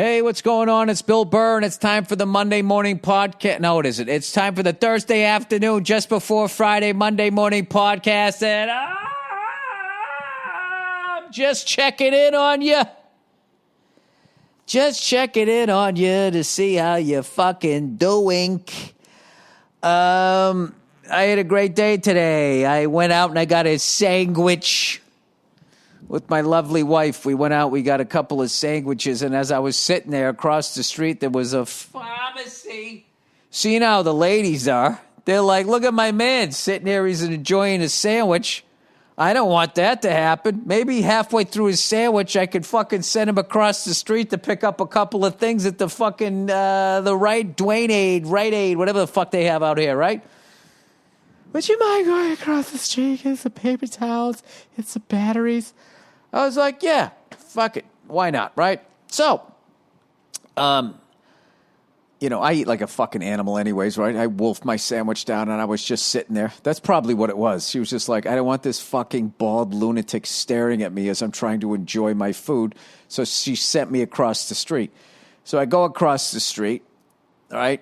Hey, what's going on? It's Bill Burr, and it's time for the Monday morning podcast. No, it isn't. It's time for the Thursday afternoon, just before Friday, Monday morning podcast. And I'm just checking in on you. Just checking in on you to see how you're fucking doing. I had a great day today. I went out and I got a sandwich. With my lovely wife, we went out, we got a couple of sandwiches, and as I was sitting there across the street, there was a pharmacy. So you know how the ladies are. They're like, look at my man sitting there, he's enjoying a sandwich. I don't want that to happen. Maybe halfway through his sandwich, I could fucking send him across the street to pick up a couple of things at the fucking, the Rite Aid, whatever the fuck they have out here, right? Would you mind going across the street, get some paper towels, get some batteries? I was like, yeah, fuck it. Why not, right? So, I eat like a fucking animal anyways, right? I wolfed my sandwich down and I was just sitting there. That's probably what it was. She was just like, I don't want this fucking bald lunatic staring at me as I'm trying to enjoy my food. So she sent me across the street. So I go across the street, all right?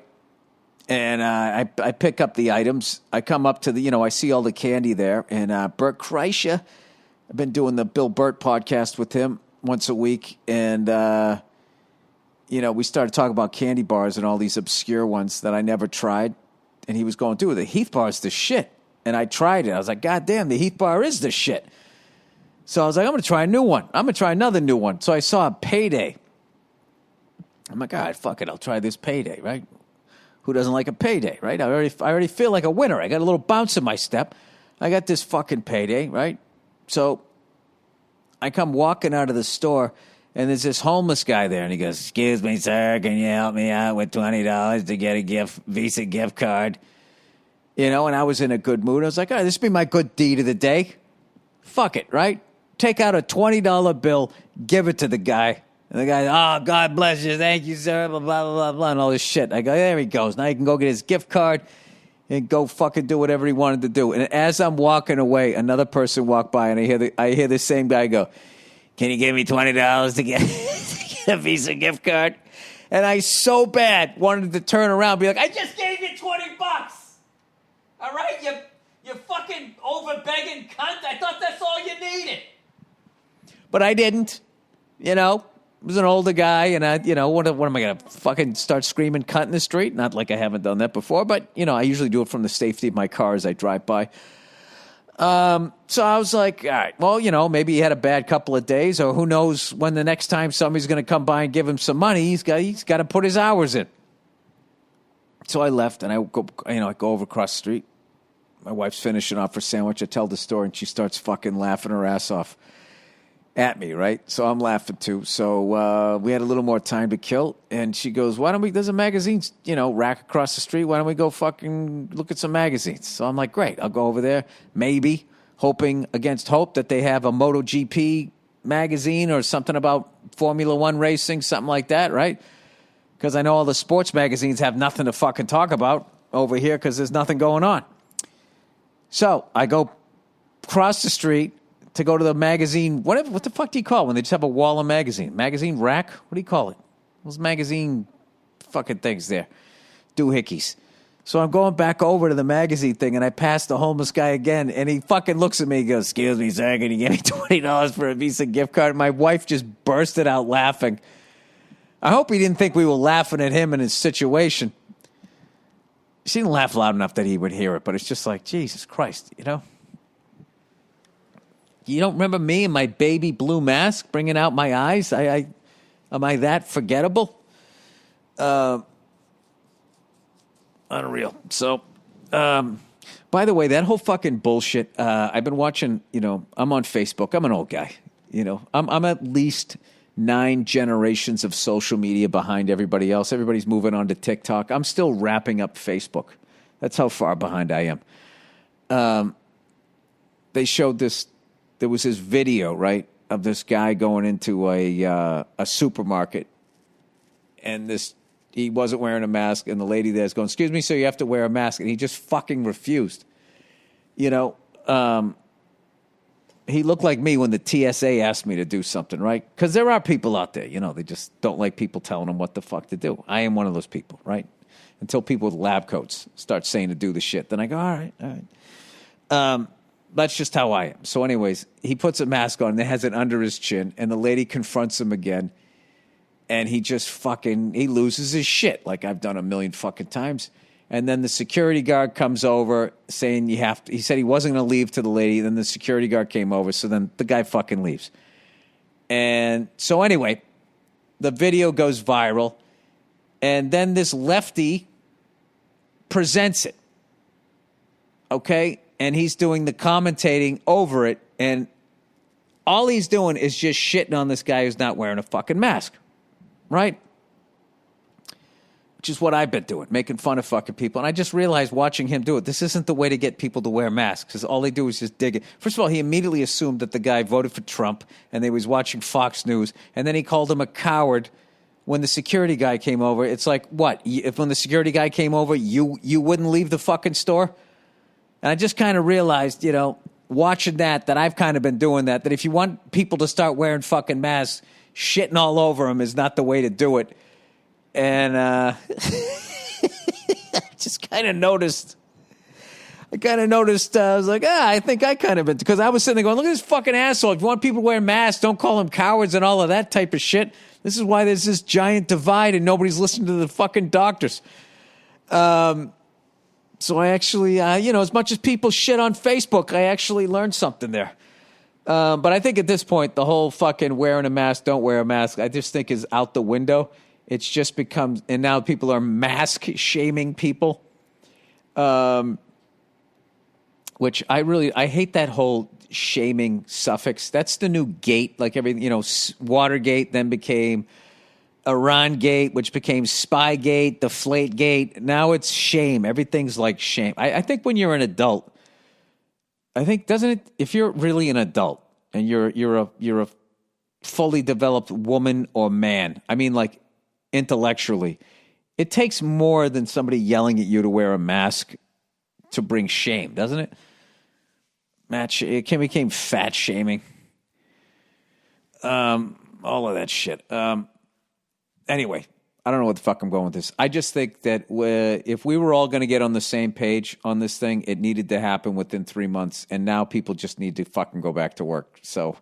And I pick up the items. I come up to I see all the candy there. And Burr Kreischer, I've been doing the Bill Burt podcast with him once a week, and, we started talking about candy bars and all these obscure ones that I never tried, and he was going, dude, the Heath bar is the shit, and I tried it. I was like, God damn, the Heath bar is the shit. So I was like, I'm going to try a new one. I'm going to try another new one. So I saw a Payday. I'm like, all right, fuck it, I'll try this Payday, right? Who doesn't like a Payday, right? I already feel like a winner. I got a little bounce in my step. I got this fucking Payday, right? So I come walking out of the store, and there's this homeless guy there, and he goes, excuse me, sir, can you help me out with $20 to get a Visa gift card? And I was in a good mood. I was like, all right, this will be my good deed of the day. Fuck it, right? Take out a $20 bill, give it to the guy. And the guy, oh, God bless you, thank you, sir, blah, blah, blah, blah, and all this shit. I go, there he goes. Now he can go get his gift card and go fucking do whatever he wanted to do. And as I'm walking away, another person walked by, and I hear the same guy go, can you give me $20 to get a Visa gift card? And I so bad wanted to turn around and be like, I just gave you $20. All right, you fucking over-begging cunt. I thought that's all you needed. But I didn't, I was an older guy, and what am I going to fucking start screaming cunt in the street? Not like I haven't done that before, but, I usually do it from the safety of my car as I drive by. So I was like, all right, well, maybe he had a bad couple of days, or who knows when the next time somebody's going to come by and give him some money, he's got to put his hours in. So I left, and I go over across the street. My wife's finishing off her sandwich. I tell the story, and she starts fucking laughing her ass off at me, right? So I'm laughing too. So we had a little more time to kill, and she goes, there's a magazine, rack across the street. Why don't we go fucking look at some magazines? So I'm like, great, I'll go over there, maybe, hoping against hope that they have a MotoGP magazine or something about Formula One racing, something like that, right? Because I know all the sports magazines have nothing to fucking talk about over here because there's nothing going on. So I go across the street to go to the magazine, what the fuck do you call it when they just have a wall of magazine? Magazine rack? What do you call it? Those magazine fucking things there. Doohickeys. So I'm going back over to the magazine thing, and I pass the homeless guy again, and he fucking looks at me and goes, excuse me, sir, can you give me $20 for a Visa gift card? My wife just bursted out laughing. I hope he didn't think we were laughing at him and his situation. She didn't laugh loud enough that he would hear it, but it's just like, Jesus Christ, You don't remember me and my baby blue mask bringing out my eyes? Am I that forgettable? Unreal. So, by the way, that whole fucking bullshit, I've been watching, I'm on Facebook. I'm an old guy. I'm at least 9 generations of social media behind everybody else. Everybody's moving on to TikTok. I'm still wrapping up Facebook. That's how far behind I am. They showed this. There was this video, right, of this guy going into a supermarket, and he wasn't wearing a mask, and the lady there's going, excuse me, so you have to wear a mask, and he just fucking refused. he looked like me when the TSA asked me to do something, right? Because there are people out there, they just don't like people telling them what the fuck to do. I am one of those people, right? Until people with lab coats start saying to do the shit, then I go, all right. That's just how I am. So anyways, he puts a mask on and has it under his chin, and the lady confronts him again, and he just he loses his shit like I've done a million fucking times. And then the security guard comes over saying he said he wasn't going to leave to the lady. Then the security guard came over. So then the guy fucking leaves. And so anyway, the video goes viral. And then this lefty presents it. Okay? And he's doing the commentating over it. And all he's doing is just shitting on this guy who's not wearing a fucking mask. Right? Which is what I've been doing, making fun of fucking people. And I just realized watching him do it, this isn't the way to get people to wear masks, because all they do is just dig it. First of all, he immediately assumed that the guy voted for Trump, and they was watching Fox News, and then he called him a coward when the security guy came over. It's like, what? If when the security guy came over, you wouldn't leave the fucking store? And I just kind of realized, watching that I've kind of been doing that if you want people to start wearing fucking masks, shitting all over them is not the way to do it. And I just kind of noticed. I was like, I think I kind of been, because I was sitting there going, look at this fucking asshole. If you want people to wear masks, don't call them cowards and all of that type of shit. This is why there's this giant divide and nobody's listening to the fucking doctors. So I actually, as much as people shit on Facebook, I actually learned something there. But I think at this point, the whole fucking wearing a mask, don't wear a mask, I just think is out the window. It's just become, and now people are mask shaming people, which I hate that whole shaming suffix. That's the new gate, like everything, Watergate then became Iran Gate, which became Spygate, Deflategate. Now it's shame. Everything's like shame. I think when you're an adult, doesn't it, if you're really an adult and you're a fully developed woman or man, I mean, like, intellectually, it takes more than somebody yelling at you to wear a mask to bring shame, doesn't it? It became fat shaming. All of that shit. Anyway, I don't know what the fuck I'm going with this. I just think that if we were all going to get on the same page on this thing, it needed to happen within 3 months, and now people just need to fucking go back to work. So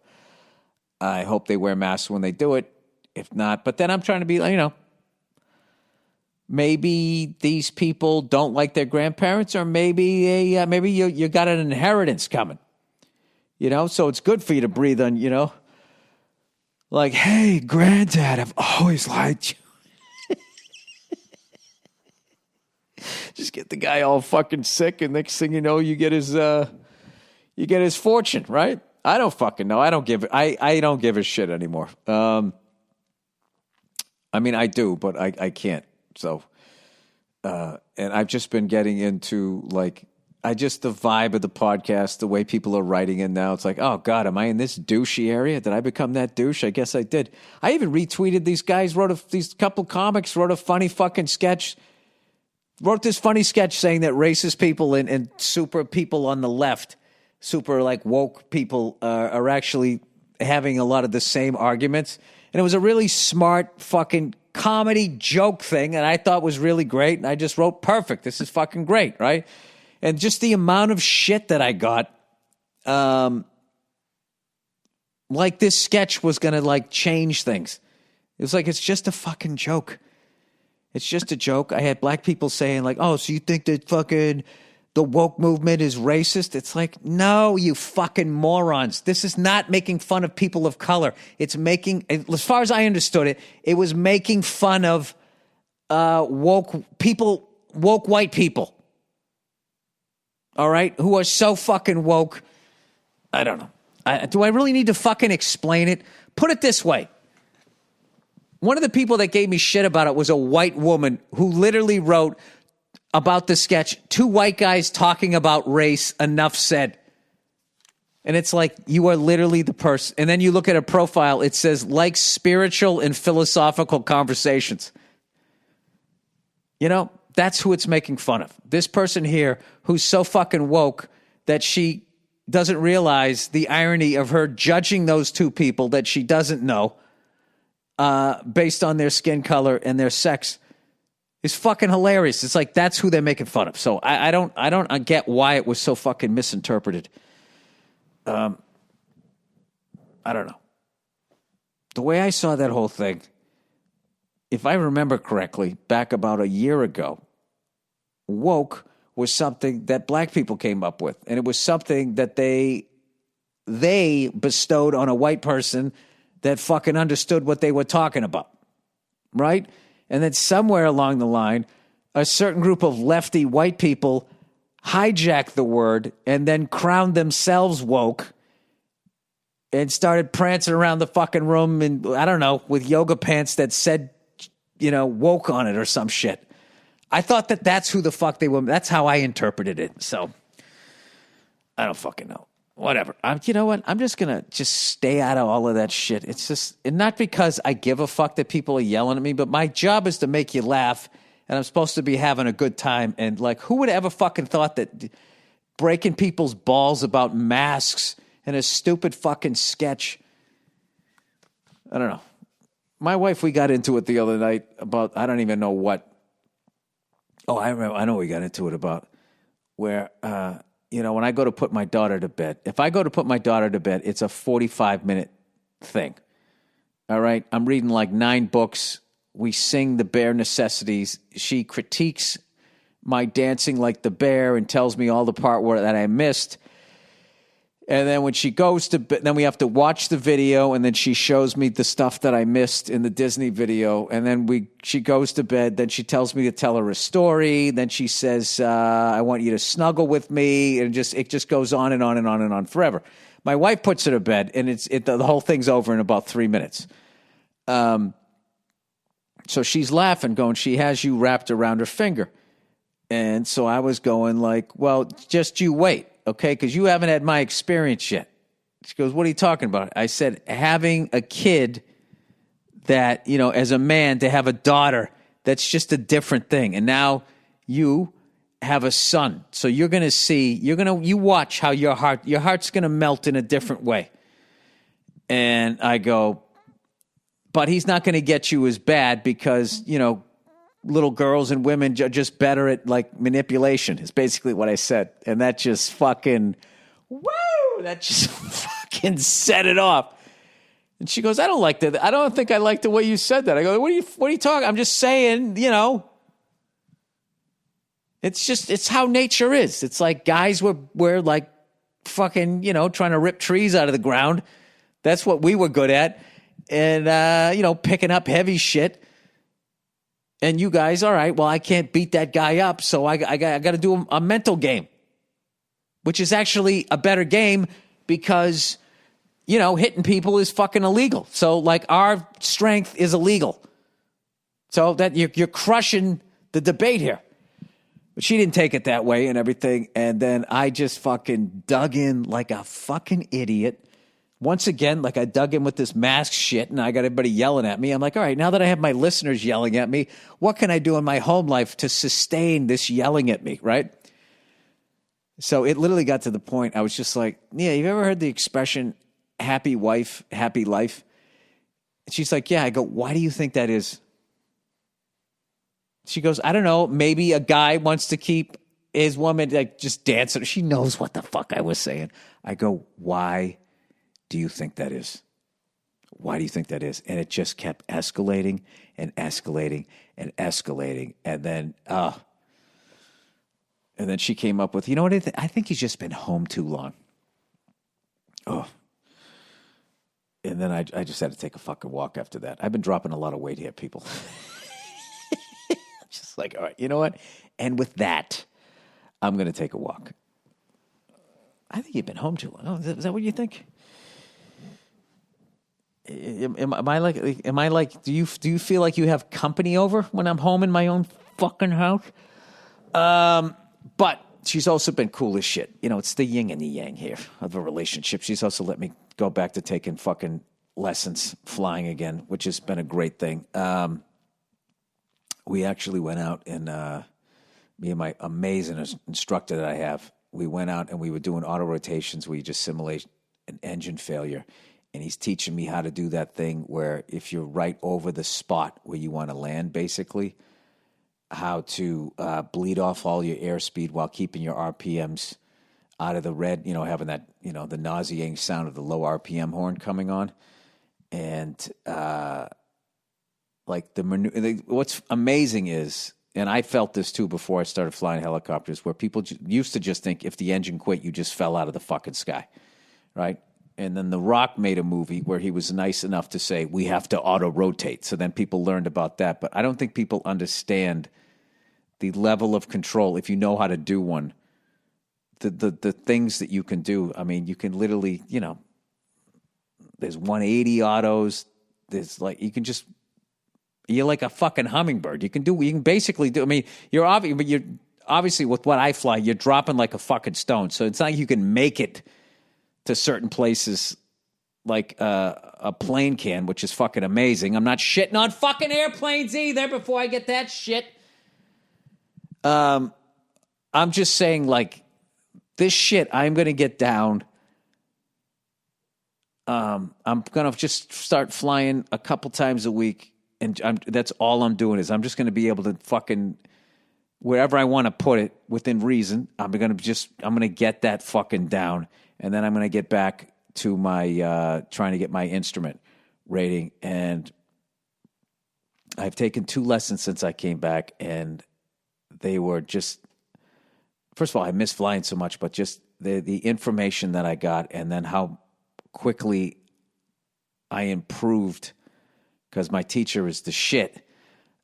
I hope they wear masks when they do it. If not, but then I'm trying to be, maybe these people don't like their grandparents, or maybe you got an inheritance coming, so it's good for you to breathe on, like, hey, granddad, I've always liked you. Just get the guy all fucking sick, and next thing you know, you get his fortune, right? I don't fucking know. I don't give a shit anymore. I mean, I do, but I can't. So, and I've just been getting into, like, the vibe of the podcast, the way people are writing in now. It's like, oh, God, am I in this douchey area? Did I become that douche? I guess I did. I even retweeted these guys, these couple comics wrote a funny fucking sketch. Wrote this funny sketch saying that racist people and super people on the left, super, like, woke people are actually having a lot of the same arguments. And it was a really smart fucking comedy joke thing that I thought was really great. And I just wrote, perfect. This is fucking great, right? And just the amount of shit that I got, like this sketch was going to, like, change things. It was like, it's just a fucking joke. It's just a joke. I had black people saying, like, oh, so you think that fucking the woke movement is racist? It's like, no, you fucking morons. This is not making fun of people of color. It's making, as far as I understood it, it was making fun of woke white people. All right? Who are so fucking woke. I don't know. Do I really need to fucking explain it? Put it this way. One of the people that gave me shit about it was a white woman who literally wrote about the sketch, two white guys talking about race, enough said. And it's like, you are literally the person. And then you look at a profile, it says, like spiritual and philosophical conversations. That's who it's making fun of. This person here who's so fucking woke that she doesn't realize the irony of her judging those two people that she doesn't know based on their skin color and their sex is fucking hilarious. It's like that's who they're making fun of. So I don't get why it was so fucking misinterpreted. I don't know. The way I saw that whole thing, if I remember correctly, back about a year ago, woke was something that black people came up with. And it was something that they bestowed on a white person that fucking understood what they were talking about. Right? And then somewhere along the line, a certain group of lefty white people hijacked the word and then crowned themselves woke and started prancing around the fucking room and, I don't know, with yoga pants that said, woke on it or some shit. I thought that that's who the fuck they were. That's how I interpreted it. So I don't fucking know. Whatever. You know what? I'm just going to stay out of all of that shit. It's just, and not because I give a fuck that people are yelling at me, but my job is to make you laugh, and I'm supposed to be having a good time. And like, who would ever fucking thought that breaking people's balls about masks and a stupid fucking sketch? I don't know. My wife, we got into it the other night about, I don't even know what. Oh, I remember. I know we got into it about where, when I go to put my daughter to bed, if I go to put my daughter to bed, it's a 45-minute thing. All right? I'm reading like 9 books. We sing the bare necessities. She critiques my dancing like the bear and tells me all the part that I missed. And then when she goes to bed, then we have to watch the video, and then she shows me the stuff that I missed in the Disney video. And then she goes to bed. Then she tells me to tell her a story. Then she says, I want you to snuggle with me. And it just goes on and on and on and on forever. My wife puts her to bed, and the whole thing's over in about 3 minutes. So she's laughing, going, she has you wrapped around her finger. And so I was going like, well, just you wait. Okay, because you haven't had my experience yet. She goes, what are you talking about? I said, having a kid that, as a man, to have a daughter, that's just a different thing. And now you have a son. So you're going to see, you watch how your heart's going to melt in a different way. And I go, but he's not going to get you as bad because, little girls and women are just better at like manipulation is basically what I said. And that just fucking, that just fucking set it off. And she goes, I don't like that. I don't think I like the way you said that. I go, what are you talking? I'm just saying, it's how nature is. It's like guys were like fucking, trying to rip trees out of the ground. That's what we were good at. And, picking up heavy shit. And you guys, all right, well, I can't beat that guy up, so I got to do a mental game, which is actually a better game because, hitting people is fucking illegal. So, like, our strength is illegal. So that you're crushing the debate here. But she didn't take it that way and everything. And then I just fucking dug in like a fucking idiot. Once again, like I dug in with this mask shit and I got everybody yelling at me. I'm like, all right, now that I have my listeners yelling at me, what can I do in my home life to sustain this yelling at me, right? So it literally got to the point, I was just like, yeah, you've ever heard the expression, happy wife, happy life? And she's like, yeah. I go, why do you think that is? She goes, I don't know, maybe a guy wants to keep his woman like just dancing. She knows what the fuck I was saying. I go, why do you think that is? Why do you think that is? And it just kept escalating and escalating and escalating. And then she came up with, you know what? I think he's just been home too long. Oh. And then I just had to take a fucking walk after that. I've been dropping a lot of weight here, people. Just like, all right, you know what? And with that, I'm going to take a walk. I think you've been home too long. Oh, is that what you think? Am I like? Do you feel like you have company over when I'm home in my own fucking house? But she's also been cool as shit. It's the yin and the yang here of a relationship. She's also let me go back to taking fucking lessons flying again, which has been a great thing. We actually went out and me and my amazing instructor that I have we went out and we were doing auto rotations where you just simulate an engine failure. And he's teaching me how to do that thing where if you're right over the spot where you want to land, basically, how to bleed off all your airspeed while keeping your RPMs out of the red, having that, the nauseating sound of the low RPM horn coming on. And what's amazing is, and I felt this too before I started flying helicopters, where people used to just think if the engine quit, you just fell out of the fucking sky, right? And then The Rock made a movie where he was nice enough to say, we have to auto-rotate. So then people learned about that. But I don't think people understand the level of control, if you know how to do one, the things that you can do. I mean, you can literally, there's 180 autos. There's you're like a fucking hummingbird. You can basically do, I mean, you're obviously with what I fly, you're dropping like a fucking stone. So it's not like you can make it to certain places like a plane can, which is fucking amazing. I'm not shitting on fucking airplanes either before I get that shit. I'm just saying, like, this shit, I'm going to get down. I'm going to just start flying a couple times a week, and that's all I'm doing is I'm just going to be able to fucking, wherever I want to put it, within reason, I'm going to get that fucking down. And then I'm going to get back to my trying to get my instrument rating. And I've taken 2 lessons since I came back, and they were just, first of all, I miss flying so much, but just the information that I got, and then how quickly I improved because my teacher is the shit.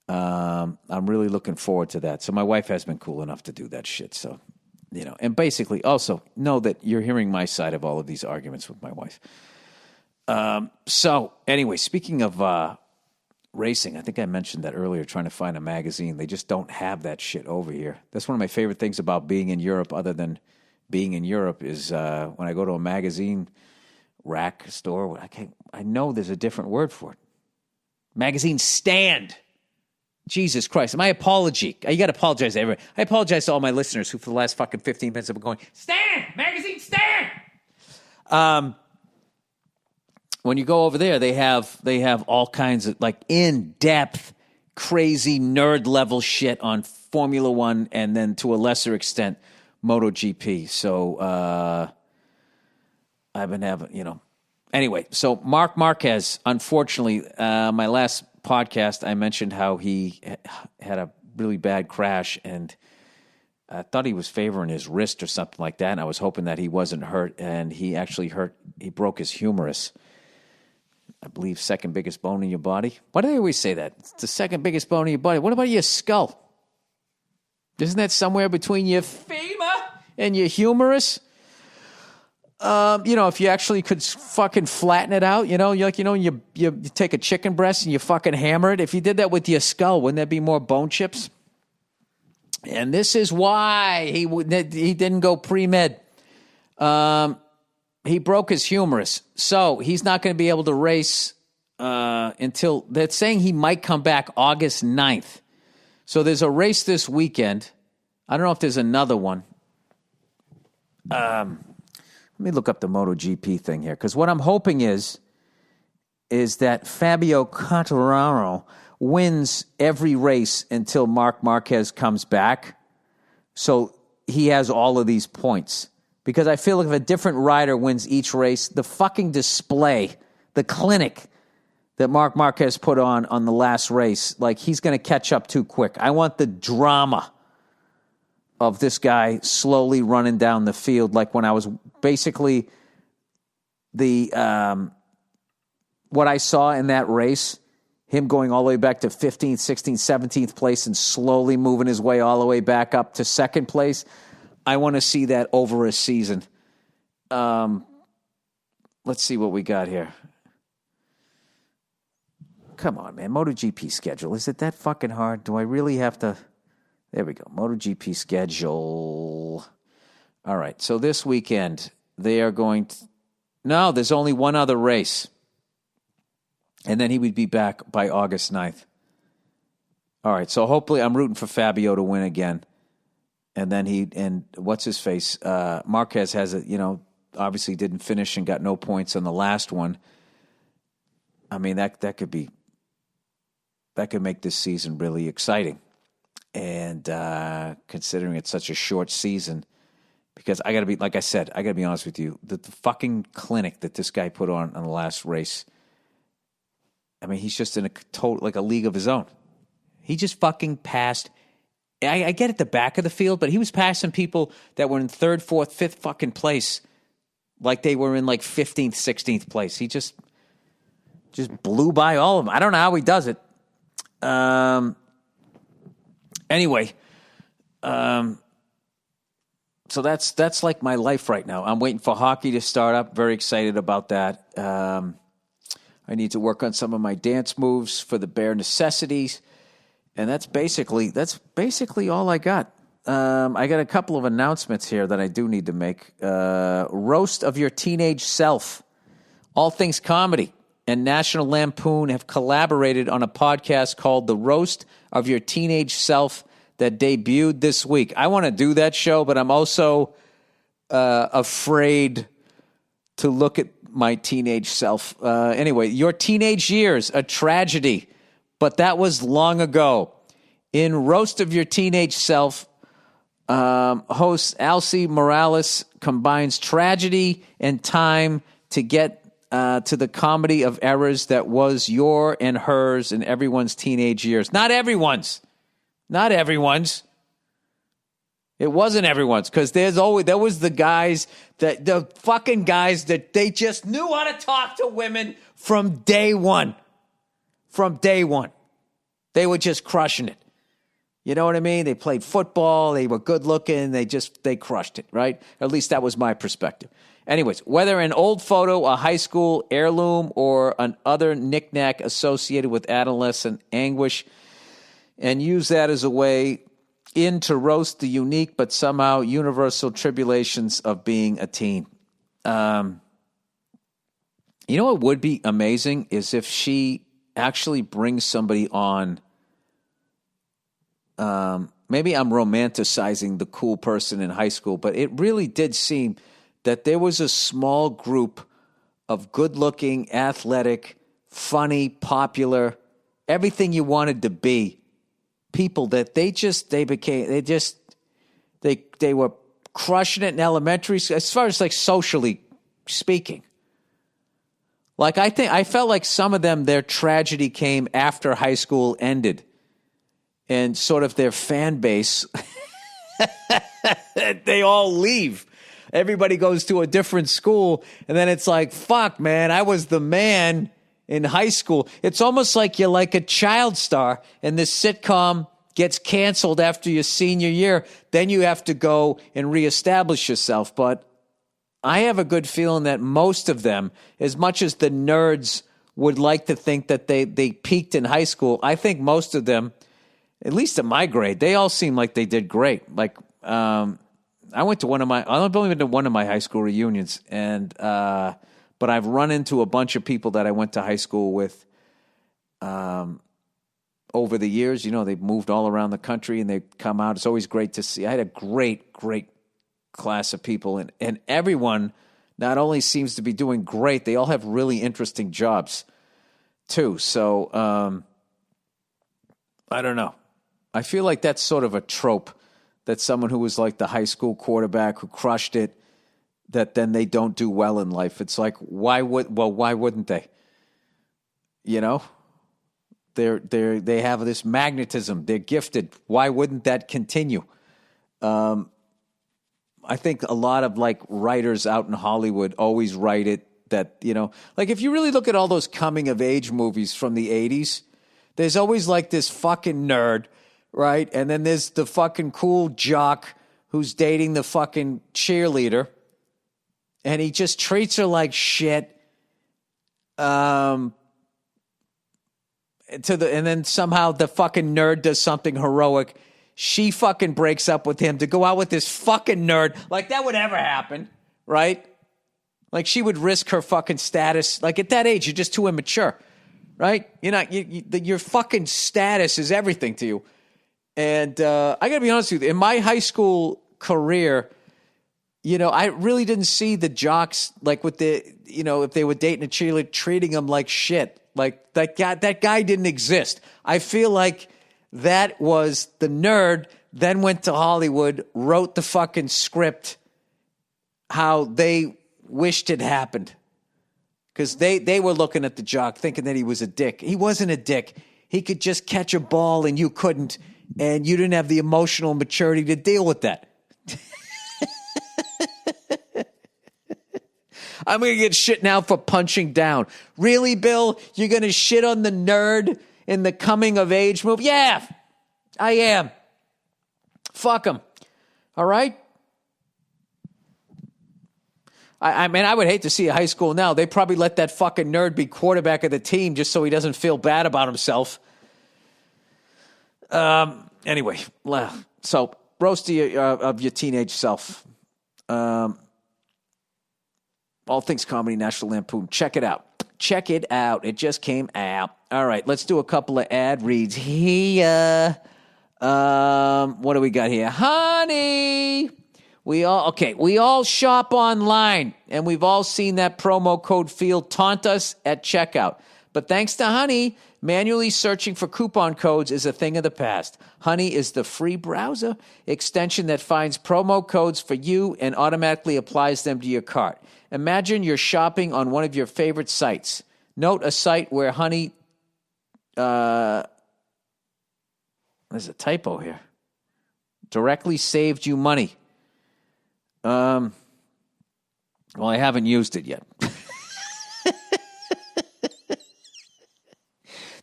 I'm really looking forward to that. So my wife has been cool enough to do that shit. So, and basically also know that you're hearing my side of all of these arguments with my wife. So anyway, speaking of racing, I think I mentioned that earlier, trying to find a magazine. They just don't have that shit over here. That's one of my favorite things about being in Europe, other than being in Europe, is when I go to a magazine rack store, I know there's a different word for it. Magazine stand. Jesus Christ. My apology. You got to apologize to everyone. I apologize to all my listeners who for the last fucking 15 minutes have been going, stand! Magazine stand! When you go over there, they have all kinds of like in-depth, crazy nerd level shit on Formula One, and then to a lesser extent, MotoGP. So I've been having, Anyway, so Marc Marquez, unfortunately, my last podcast, I mentioned how he had a really bad crash, and I thought he was favoring his wrist or something like that, and I was hoping that he wasn't hurt, and he actually he broke his humerus. I believe second biggest bone in your body. Why do they always say that? It's the second biggest bone in your body. What about your skull? Isn't that somewhere between your femur and your humerus? If you actually could fucking flatten it out, you take a chicken breast and you fucking hammer it. If you did that with your skull, wouldn't there be more bone chips? And this is why he didn't go pre-med. He broke his humerus, so he's not going to be able to race until, they're saying he might come back August 9th. So there's a race this weekend. I don't know if there's another one. Let me look up the MotoGP thing here, because what I'm hoping is that Fabio Quartararo wins every race until Marc Marquez comes back, so he has all of these points. Because I feel like if a different rider wins each race, the fucking display, the clinic that Marc Marquez put on the last race, like, he's going to catch up too quick. I want the drama of this guy slowly running down the field, like when I was basically what I saw in that race, him going all the way back to 15th, 16th, 17th place and slowly moving his way all the way back up to second place. I want to see that over a season. Let's see what we got here. Come on, man. MotoGP schedule. Is it that fucking hard? Do I really have to? There we go. MotoGP schedule. All right. So this weekend, they are going to... No, there's only one other race. And then he would be back by August 9th. All right. So hopefully I'm rooting for Fabio to win again. And then what's his face? Marquez has obviously didn't finish and got no points on the last one. I mean, that could make this season really exciting. And considering it's such a short season, because I got to be, like I said, I got to be honest with you, the fucking clinic that this guy put on the last race, I mean, he's just in a league of his own. He just fucking passed. I get at the back of the field, but he was passing people that were in third, fourth, fifth fucking place, like they were in like 15th, 16th place. He just blew by all of them. I don't know how he does it. Anyway, so that's like my life right now. I'm waiting for hockey to start up. Very excited about that. I need to work on some of my dance moves for the bare necessities. And that's basically all I got. I got a couple of announcements here that I do need to make. Roast of Your Teenage Self. All Things Comedy and National Lampoon have collaborated on a podcast called The Roast of Your Teenage Self that debuted this week. I want to do that show, but I'm also afraid to look at my teenage self. Anyway, Your Teenage Years, a Tragedy. But that was long ago. In Roast of Your Teenage Self, host Alcy Morales combines tragedy and time to get to the comedy of errors that was your and hers and everyone's teenage years. Not everyone's. It wasn't everyone's, because there was the fucking guys that they just knew how to talk to women from day one. From day one. They were just crushing it. You know what I mean? They played football. They were good looking. They crushed it, right? At least that was my perspective. Anyways, whether an old photo, a high school heirloom, or an other knickknack associated with adolescent anguish, and use that as a way in to roast the unique but somehow universal tribulations of being a teen. You know what would be amazing is if she actually brings somebody on. Maybe I'm romanticizing the cool person in high school, but it really did seem that there was a small group of good-looking, athletic, funny, popular, everything you wanted to be people that they were crushing it in elementary school, as far as like socially speaking. Like I felt like some of them, their tragedy came after high school ended, and sort of their fan base, they all leave. Everybody goes to a different school, and then it's like, fuck, man, I was the man in high school. It's almost like you're like a child star, and this sitcom gets canceled after your senior year. Then you have to go and reestablish yourself. But I have a good feeling that most of them, as much as the nerds would like to think that they peaked in high school, I think most of them, at least in my grade, they all seem like they did great. Like, I've only been to one of my high school reunions, but I've run into a bunch of people that I went to high school with over the years. You know, they've moved all around the country and they've come out. It's always great to see. I had a great class of people, and everyone not only seems to be doing great, they all have really interesting jobs too. So I don't know. I feel like that's sort of a trope, that someone who was like the high school quarterback who crushed it, that then they don't do well in life. It's like, why wouldn't they? You know, they have this magnetism. They're gifted. Why wouldn't that continue? I think a lot of like writers out in Hollywood always write it that, you know, like if you really look at all those coming of age movies from the 80s, there's always like this fucking nerd, right? And then there's the fucking cool jock who's dating the fucking cheerleader, and he just treats her like shit. And then somehow the fucking nerd does something heroic. She fucking breaks up with him to go out with this fucking nerd. Like that would ever happen, right? Like she would risk her fucking status. Like at that age, you're just too immature, right? You're not. Your fucking status is everything to you. And I got to be honest with you, in my high school career, I really didn't see the jocks like with if they were dating a cheerleader, treating them like shit. Like that guy didn't exist. I feel like that was the nerd, then went to Hollywood, wrote the fucking script how they wished it happened. Because they were looking at the jock thinking that he was a dick. He wasn't a dick. He could just catch a ball and you couldn't. And you didn't have the emotional maturity to deal with that. I'm going to get shit now for punching down. Really, Bill? You're going to shit on the nerd in the coming of age move? Yeah, I am. Fuck him. All right? I mean, I would hate to see a high school now. They probably let that fucking nerd be quarterback of the team just so he doesn't feel bad about himself. Anyway, so roast of your teenage self. All Things Comedy, National Lampoon. Check it out. Check it out. It just came out. All right, let's do a couple of ad reads here. What do we got here? Honey! We all shop online, and we've all seen that promo code field taunt us at checkout. But thanks to Honey, manually searching for coupon codes is a thing of the past. Honey is the free browser extension that finds promo codes for you and automatically applies them to your cart. Imagine you're shopping on one of your favorite sites. Note a site where Honey... there's a typo here. Directly saved you money. Well, I haven't used it yet.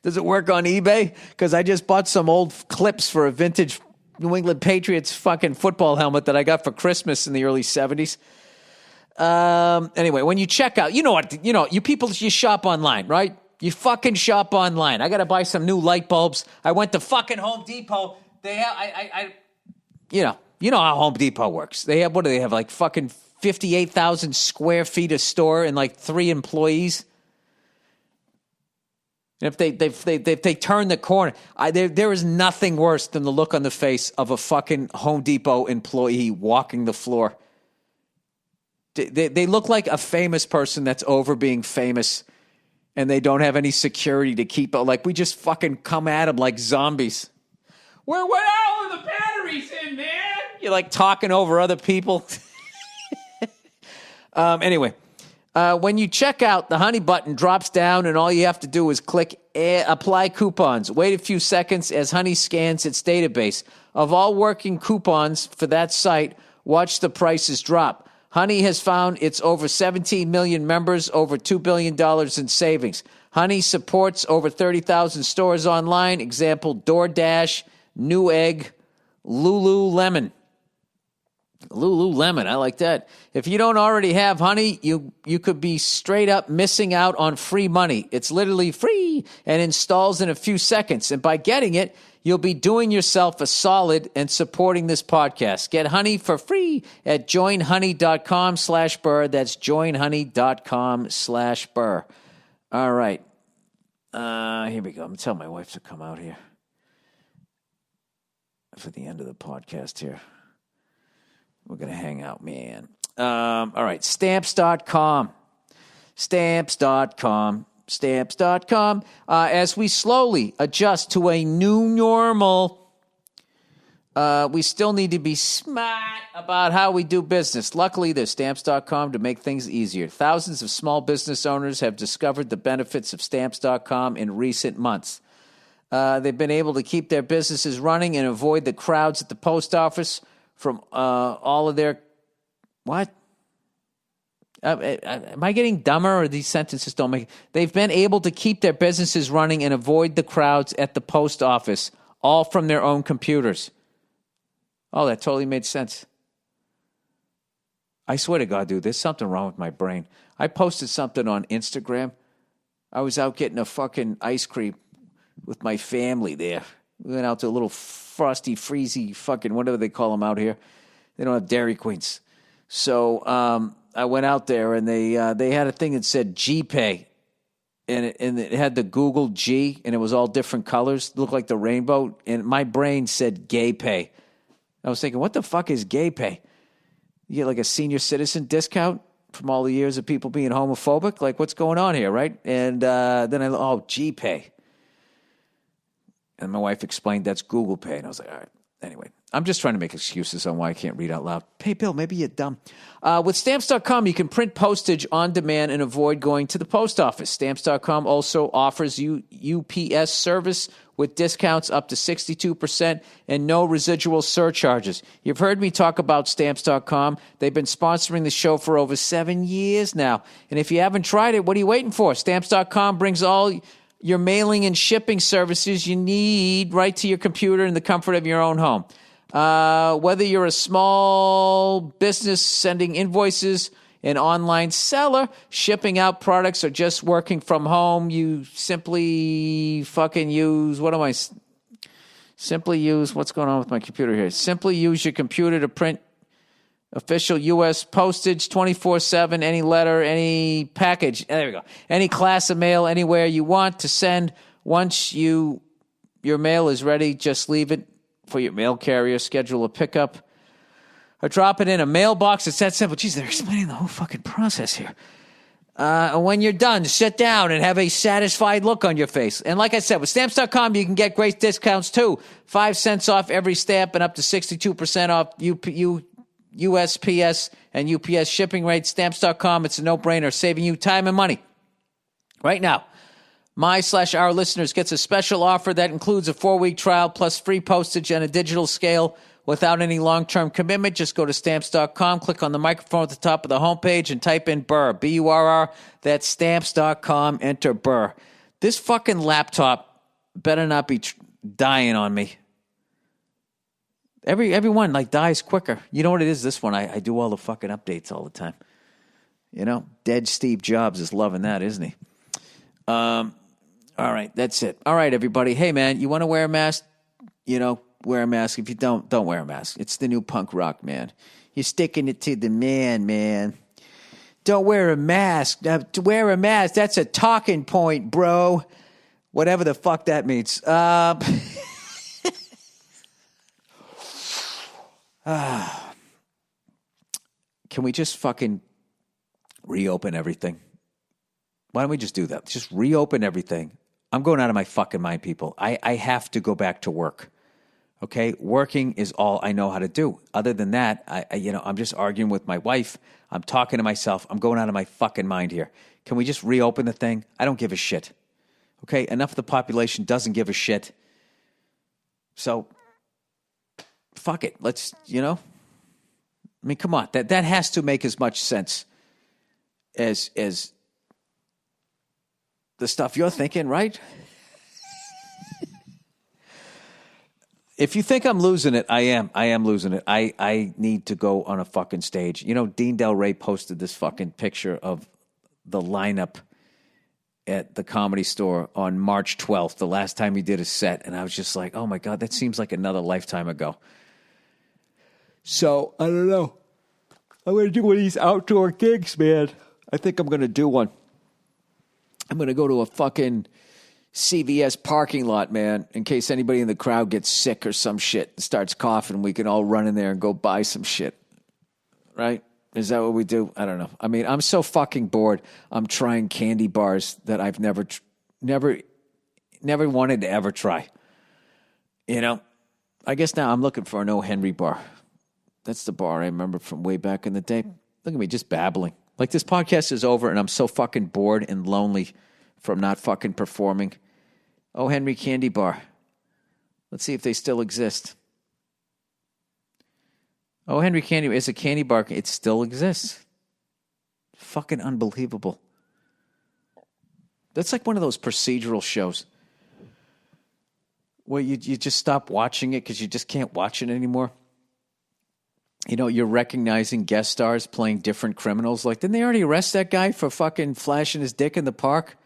Does it work on eBay? Because I just bought some old clips for a vintage New England Patriots fucking football helmet that I got for Christmas in the early 70s. Anyway, when you check out, you people, you shop online, right? You fucking shop online. I got to buy some new light bulbs. I went to fucking Home Depot. They have, you know how Home Depot works. They have, what do they have, like fucking 58,000 square feet of store and like 3 employees? And if they turn the corner, there is nothing worse than the look on the face of a fucking Home Depot employee walking the floor. They look like a famous person that's over being famous, and they don't have any security to keep it. Like, we just fucking come at them like zombies. Where all of the batteries in, man? You're like talking over other people. Anyway. When you check out, the Honey button drops down, and all you have to do is click Apply Coupons. Wait a few seconds as Honey scans its database. Of all working coupons for that site, watch the prices drop. Honey has found its over 17 million members, over $2 billion in savings. Honey supports over 30,000 stores online. Example, DoorDash, Newegg, Lululemon. Lululemon, I like that. If you don't already have Honey, you could be straight up missing out on free money. It's literally free and installs in a few seconds. And by getting it, you'll be doing yourself a solid and supporting this podcast. Get Honey for free at joinhoney.com/Burr. That's joinhoney.com/Burr. All right. Here we go. I'm going to tell my wife to come out here for the end of the podcast here. We're going to hang out, man. All right. Stamps.com. Stamps.com. Stamps.com. As we slowly adjust to a new normal, we still need to be smart about how we do business. Luckily, there's Stamps.com to make things easier. Thousands of small business owners have discovered the benefits of Stamps.com in recent months. They've been able to keep their businesses running and avoid the crowds at the post office from all of their... What? Am I getting dumber, or these sentences don't make... They've been able to keep their businesses running and avoid the crowds at the post office, all from their own computers. Oh, that totally made sense. I swear to God, dude, there's something wrong with my brain. I posted something on Instagram. I was out getting a fucking ice cream with my family there. We went out to a little frosty, freezy fucking, whatever they call them out here. They don't have Dairy Queens. So I went out there, and they had a thing that said GPay. and it had the Google G, and it was all different colors. It looked like the rainbow, and my brain said gay pay. I was thinking, what the fuck is gay pay? You get like a senior citizen discount from all the years of people being homophobic? Like, what's going on here, right? And then G pay. And my wife explained that's Google Pay. And I was like, all right. Anyway, I'm just trying to make excuses on why I can't read out loud. Hey, Bill, maybe you're dumb. With Stamps.com, you can print postage on demand and avoid going to the post office. Stamps.com also offers you UPS service with discounts up to 62% and no residual surcharges. You've heard me talk about Stamps.com. They've been sponsoring the show for over 7 years now. And if you haven't tried it, what are you waiting for? Stamps.com brings all your mailing and shipping services you need right to your computer in the comfort of your own home. Whether you're a small business sending invoices, an online seller, shipping out products, or just working from home, you simply fucking use, simply use, what's going on with my computer here? Simply use your computer to print official U.S. postage 24/7, any letter, any package. There we go. Any class of mail anywhere you want to send. Once your mail is ready, just leave it for your mail carrier. Schedule a pickup or drop it in a mailbox. It's that simple. Jeez, they're explaining the whole fucking process here. And when you're done, sit down and have a satisfied look on your face. And like I said, with Stamps.com, you can get great discounts too. 5 cents off every stamp and up to 62% off USPS and UPS shipping rates. Stamps.com, it's a no-brainer, saving you time and money. Right now, my/our listeners gets a special offer that includes a 4-week trial plus free postage and a digital scale without any long-term commitment. Just go to Stamps.com, click on the microphone at the top of the homepage, and type in Burr, B-U-R-R. That's Stamps.com, enter Burr. This fucking laptop better not be dying on me. Everyone like dies quicker. You know what it is? This one, I do all the fucking updates all the time. You know, dead Steve Jobs is loving that, isn't he? All right, that's it. All right, everybody. Hey, man, you want to wear a mask? Wear a mask. If you don't wear a mask. It's the new punk rock, man. You're sticking it to the man. Don't wear a mask. To wear a mask, that's a talking point, bro. Whatever the fuck that means. Can we just fucking reopen everything? Why don't we just do that? Just reopen everything. I'm going out of my fucking mind, people. I have to go back to work. Okay? Working is all I know how to do. Other than that, I'm just arguing with my wife. I'm talking to myself. I'm going out of my fucking mind here. Can we just reopen the thing? I don't give a shit. Okay? Enough of the population doesn't give a shit. So fuck it. Let's, I mean, come on. That has to make as much sense as the stuff you're thinking, right? If you think I'm losing it, I am. I am losing it. I need to go on a fucking stage. Dean Del Rey posted this fucking picture of the lineup at the Comedy Store on March 12th, the last time he did a set. And I was just like, oh my God, that seems like another lifetime ago. So, I don't know. I'm going to do one of these outdoor gigs, man. I think I'm going to do one. I'm going to go to a fucking CVS parking lot, man, in case anybody in the crowd gets sick or some shit and starts coughing. We can all run in there and go buy some shit. Right? Is that what we do? I don't know. I mean, I'm so fucking bored. I'm trying candy bars that I've never wanted to ever try. I guess now I'm looking for an O. Henry bar. That's the bar I remember from way back in the day. Look at me just babbling. Like this podcast is over and I'm so fucking bored and lonely from not fucking performing. O. Henry Candy Bar. Let's see if they still exist. O. Henry Candy is a candy bar. It still exists. Fucking unbelievable. That's like one of those procedural shows where you just stop watching it because you just can't watch it anymore. You're recognizing guest stars playing different criminals. Like, didn't they already arrest that guy for fucking flashing his dick in the park?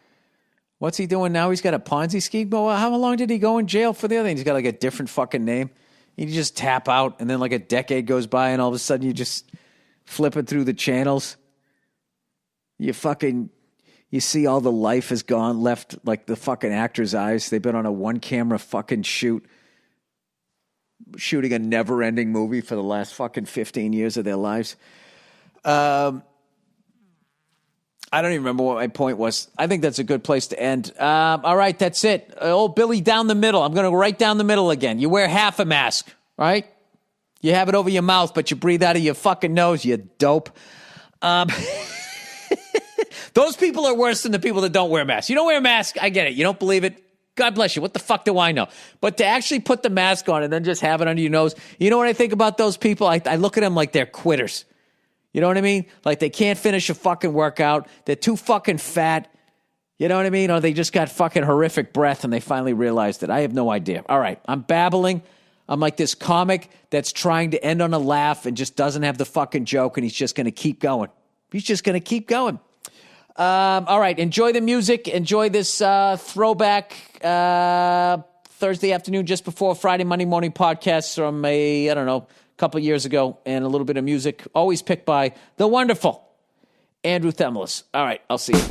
What's he doing now? He's got a Ponzi scheme. Well, how long did he go in jail for the other thing? He's got like a different fucking name. You just tap out, and then like a decade goes by, and all of a sudden you just flipping through the channels. You You see all the life is gone, left like the fucking actor's eyes. They've been on a one-camera fucking shooting a never-ending movie for the last fucking 15 years of their lives. I don't even remember what my point was. I think that's a good place to end. All right, that's it. Old Billy down the middle. I'm going to go right down the middle again. You wear half a mask, right? You have it over your mouth, but you breathe out of your fucking nose, you dope. Those people are worse than the people that don't wear masks. You don't wear a mask, I get it. You don't believe it. God bless you. What the fuck do I know? But to actually put the mask on and then just have it under your nose, you know what I think about those people? I look at them like they're quitters. You know what I mean? Like they can't finish a fucking workout. They're too fucking fat. You know what I mean? Or they just got fucking horrific breath and they finally realized it. I have no idea. All right, I'm babbling. I'm like this comic that's trying to end on a laugh and just doesn't have the fucking joke, and he's just going to keep going. He's just going to keep going. All right, enjoy the music. Enjoy this throwback Thursday afternoon just before Friday, Monday morning podcast from a couple of years ago, and a little bit of music, always picked by the wonderful Andrew Themelis. All right, I'll see you.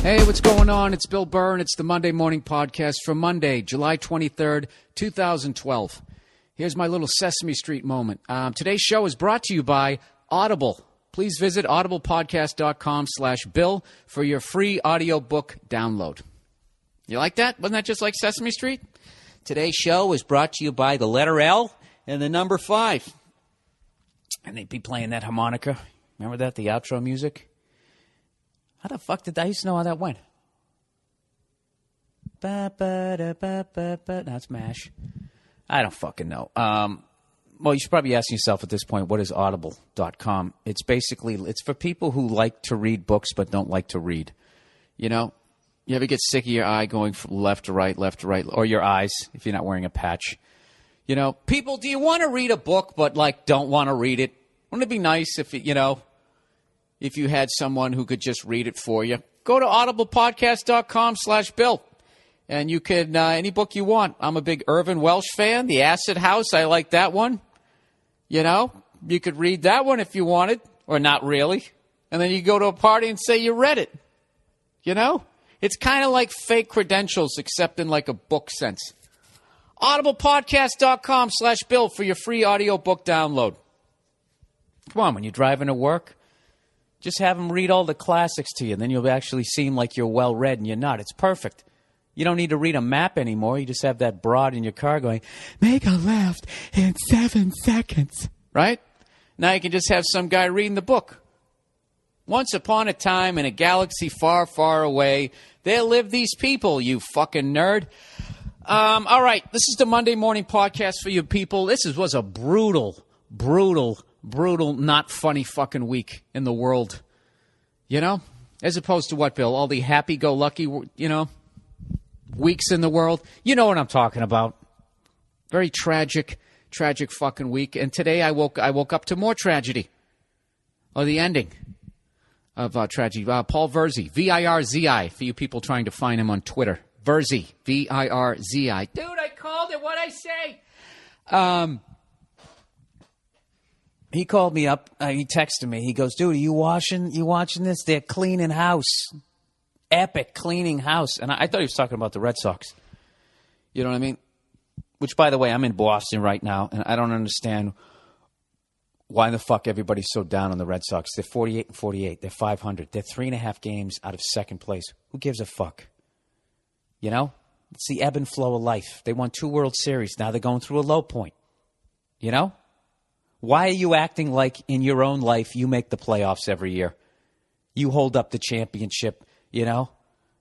Hey, what's going on? It's Bill Burr, and it's the Monday Morning Podcast for Monday, July 23rd, 2012. Here's my little Sesame Street moment. Today's show is brought to you by Audible. Please visit audiblepodcast.com/Bill for your free audiobook download. You like that? Wasn't that just like Sesame Street? Today's show is brought to you by the letter L and the number 5. And they'd be playing that harmonica. Remember that? The outro music? How the fuck did I used to know how that went? That's MASH. I don't fucking know. Well, you should probably be asking yourself at this point, what is Audible.com? It's basically, it's for people who like to read books but don't like to read. You know? You ever get sick of your eye going from left to right, or your eyes if you're not wearing a patch? You know, people, do you want to read a book but, like, don't want to read it? Wouldn't it be nice if, if you had someone who could just read it for you? Go to audiblepodcast.com/Bill. And you can, any book you want. I'm a big Irvin Welsh fan. The Acid House, I like that one. You know, you could read that one if you wanted, or not really. And then you go to a party and say you read it. You know? It's kind of like fake credentials, except in like a book sense. audiblepodcast.com/Bill for your free audiobook download. Come on, when you're driving to work, just have them read all the classics to you, and then you'll actually seem like you're well-read, and you're not. It's perfect. You don't need to read a map anymore. You just have that broad in your car going, make a left in 7 seconds. Right? Now you can just have some guy reading the book. Once upon a time in a galaxy far, far away, there lived these people, you fucking nerd. All right, this is the Monday Morning Podcast for you people. This was a brutal, not funny fucking week in the world. You know? As opposed to what, Bill? All the happy-go-lucky, weeks in the world. You know what I'm talking about. Very tragic fucking week. And today I woke up to more tragedy. Or the ending of tragedy. Paul Virzi, Virzi, for you people trying to find him on Twitter. Virzi, Virzi. Dude, I called it. What'd I say? He called me up. He texted me. He goes, dude, are you watching this? They're cleaning house. Epic cleaning house. And I thought he was talking about the Red Sox. You know what I mean? Which, by the way, I'm in Boston right now, and I don't understand why the fuck everybody's so down on the Red Sox. They're 48-48. They're 500. They're 3.5 games out of second place. Who gives a fuck? You know? It's the ebb and flow of life. They won 2 World Series. Now they're going through a low point. You know? Why are you acting like in your own life you make the playoffs every year? You hold up the championship. You know,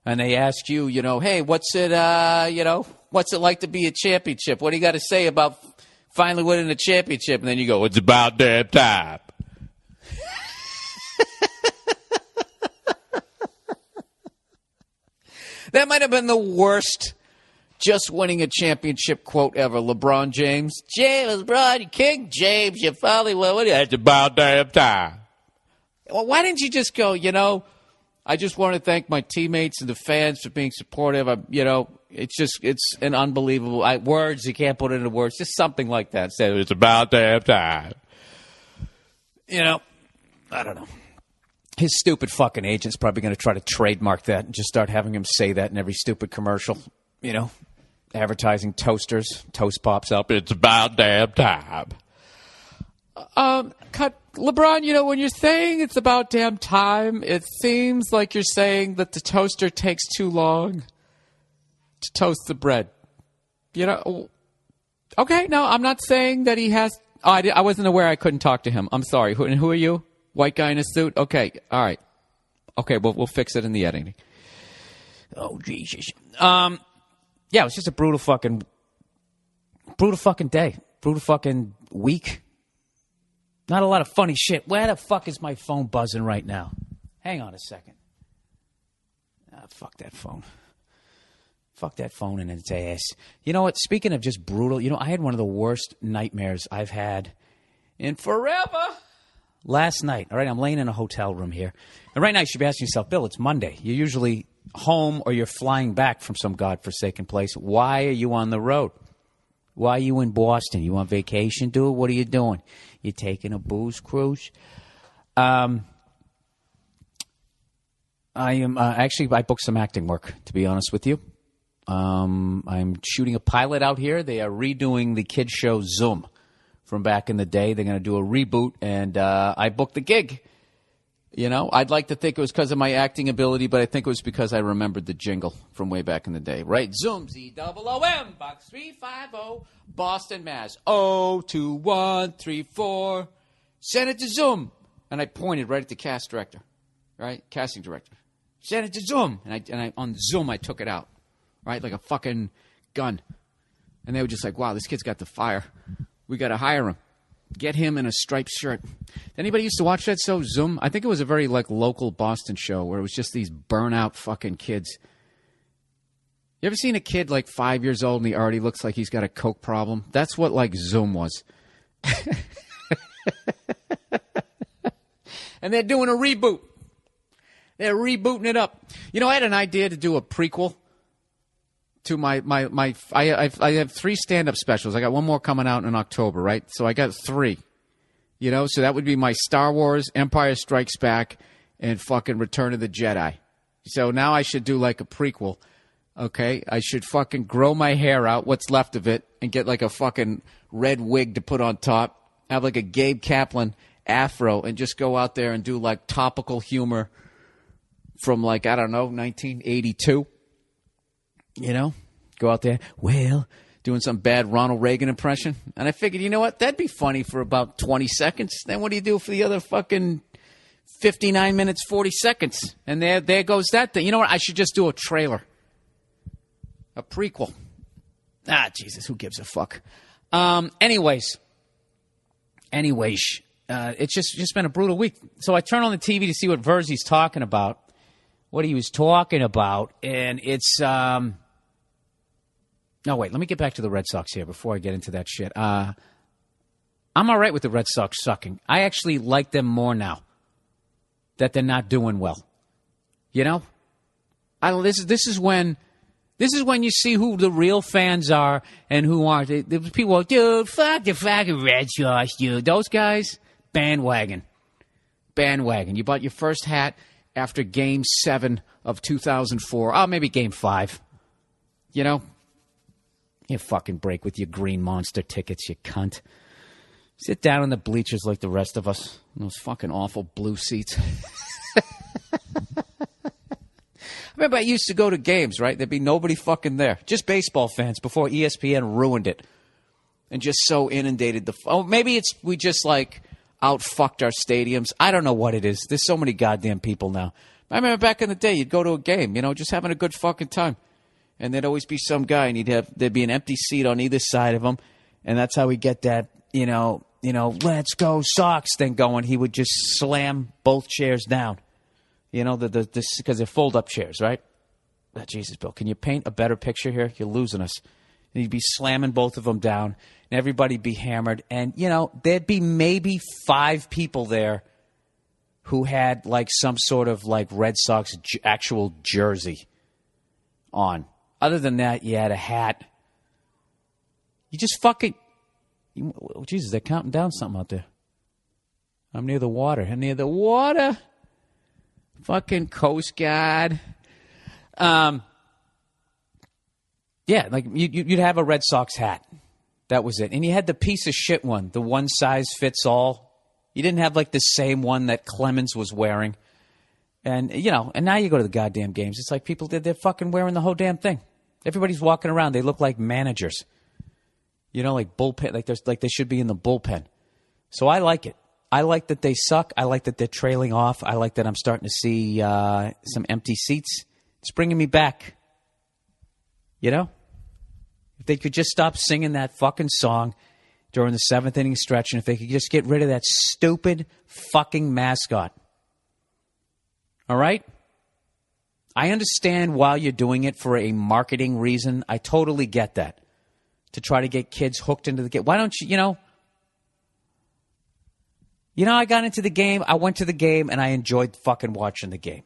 and they ask you, hey, what's it like to be a championship? What do you got to say about finally winning a championship? And then you go, it's about damn time. That might have been the worst just winning a championship quote ever. LeBron James. LeBron, King James, you finally won. It's about damn time. Well, why didn't you just go, I just want to thank my teammates and the fans for being supportive. It's an unbelievable words. You can't put it into words. Just something like that. Say it's about damn time. I don't know. His stupid fucking agent's probably going to try to trademark that and just start having him say that in every stupid commercial. You know, advertising toasters, Toast Pops up. It's about damn time. LeBron, you know, when you're saying it's about damn time, it seems like you're saying that the toaster takes too long to toast the bread. You know, okay, no, I'm not saying that he has. Oh, I wasn't aware I couldn't talk to him. I'm sorry. Who are you? White guy in a suit? Okay, all right. Okay, well, we'll fix it in the editing. Oh, Jesus. Yeah, it was just a brutal fucking day. Brutal fucking week. Not a lot of funny shit. Where the fuck is my phone buzzing right now? Hang on a second. Fuck that phone. Fuck that phone in its ass. You know what? Speaking of just brutal, you know, I had one of the worst nightmares I've had in forever. Last night, all right, I'm laying in a hotel room here. And right now you should be asking yourself, Bill, it's Monday. You're usually home or you're flying back from some godforsaken place. Why are you on the road? Why are you in Boston? You on vacation, dude? What are you doing? You taking a booze cruise? I booked some acting work, to be honest with you. I'm shooting a pilot out here. They are redoing the kids show Zoom from back in the day. They're going to do a reboot, and I booked the gig. You know, I'd like to think it was because of my acting ability, but I think it was because I remembered the jingle from way back in the day, right? Zoom, Z-O-O-M, box 350, Boston, Mass. 02134. Send it to Zoom. And I pointed right at the casting director. Send it to Zoom. And I on Zoom, I took it out, right, like a fucking gun. And they were just like, wow, this kid's got the fire. We got to hire him. Get him in a striped shirt. Anybody used to watch that show, Zoom? I think it was a very like local Boston show where it was just these burnout fucking kids. You ever seen a kid like 5 years old and he already looks like he's got a coke problem? That's what like Zoom was. And they're doing a reboot. They're rebooting it up. You know, I had an idea to do a prequel to I have 3 stand-up specials. I got one more coming out in October, right? So I got 3. You know, so that would be my Star Wars, Empire Strikes Back, and fucking Return of the Jedi. So now I should do like a prequel, okay? I should fucking grow my hair out, what's left of it, and get like a fucking red wig to put on top, have like a Gabe Kaplan afro, and just go out there and do like topical humor from like, I don't know, 1982. You know, go out there, well, doing some bad Ronald Reagan impression. And I figured, you know what, that'd be funny for about 20 seconds. Then what do you do for the other fucking 59 minutes, 40 seconds? And there goes that thing. You know what, I should just do a trailer. A prequel. Ah, Jesus, who gives a fuck? Anyways, it's just been a brutal week. So I turn on the TV to see what Verzi's talking about, what he was talking about, and it's no, wait, let me get back to the Red Sox here before I get into that shit. I'm all right with the Red Sox sucking. I actually like them more now that they're not doing well. You know? This is when you see who the real fans are and who aren't. The people are, dude, fuck the fucking Red Sox, dude. Those guys, bandwagon. You bought your first hat after Game 7 of 2004. Oh, maybe Game 5. You know? You fucking break with your green monster tickets, you cunt. Sit down in the bleachers like the rest of us. Those fucking awful blue seats. I remember I used to go to games, right? There'd be nobody fucking there. Just baseball fans before ESPN ruined it. And just so inundated maybe we just like outfucked our stadiums. I don't know what it is. There's so many goddamn people now. I remember back in the day, you'd go to a game, you know, just having a good fucking time. And there'd always be some guy, and there'd be an empty seat on either side of him, and that's how we get that, you know, let's go Sox thing going. He would just slam both chairs down, you know, because they're fold-up chairs, right? Oh, Jesus, Bill, can you paint a better picture here? You're losing us. And he'd be slamming both of them down, and everybody'd be hammered, and you know, there'd be maybe 5 people there who had like some sort of like Red Sox actual jersey on. Other than that, you had a hat. You just fucking... Jesus, they're counting down something out there. I'm near the water. Fucking Coast Guard. Yeah, like you'd have a Red Sox hat. That was it. And you had the piece of shit one, the one size fits all. You didn't have like the same one that Clemens was wearing. And, and now you go to the goddamn games. It's like people they're fucking wearing the whole damn thing. Everybody's walking around. They look like managers. Like bullpen, like they should be in the bullpen. So I like it. I like that they suck. I like that they're trailing off. I like that I'm starting to see some empty seats. It's bringing me back. If they could just stop singing that fucking song during the seventh inning stretch, and if they could just get rid of that stupid fucking mascot. All right? I understand why you're doing it for a marketing reason. I totally get that. To try to get kids hooked into the game. Why don't you, I got into the game, I went to the game, and I enjoyed fucking watching the game.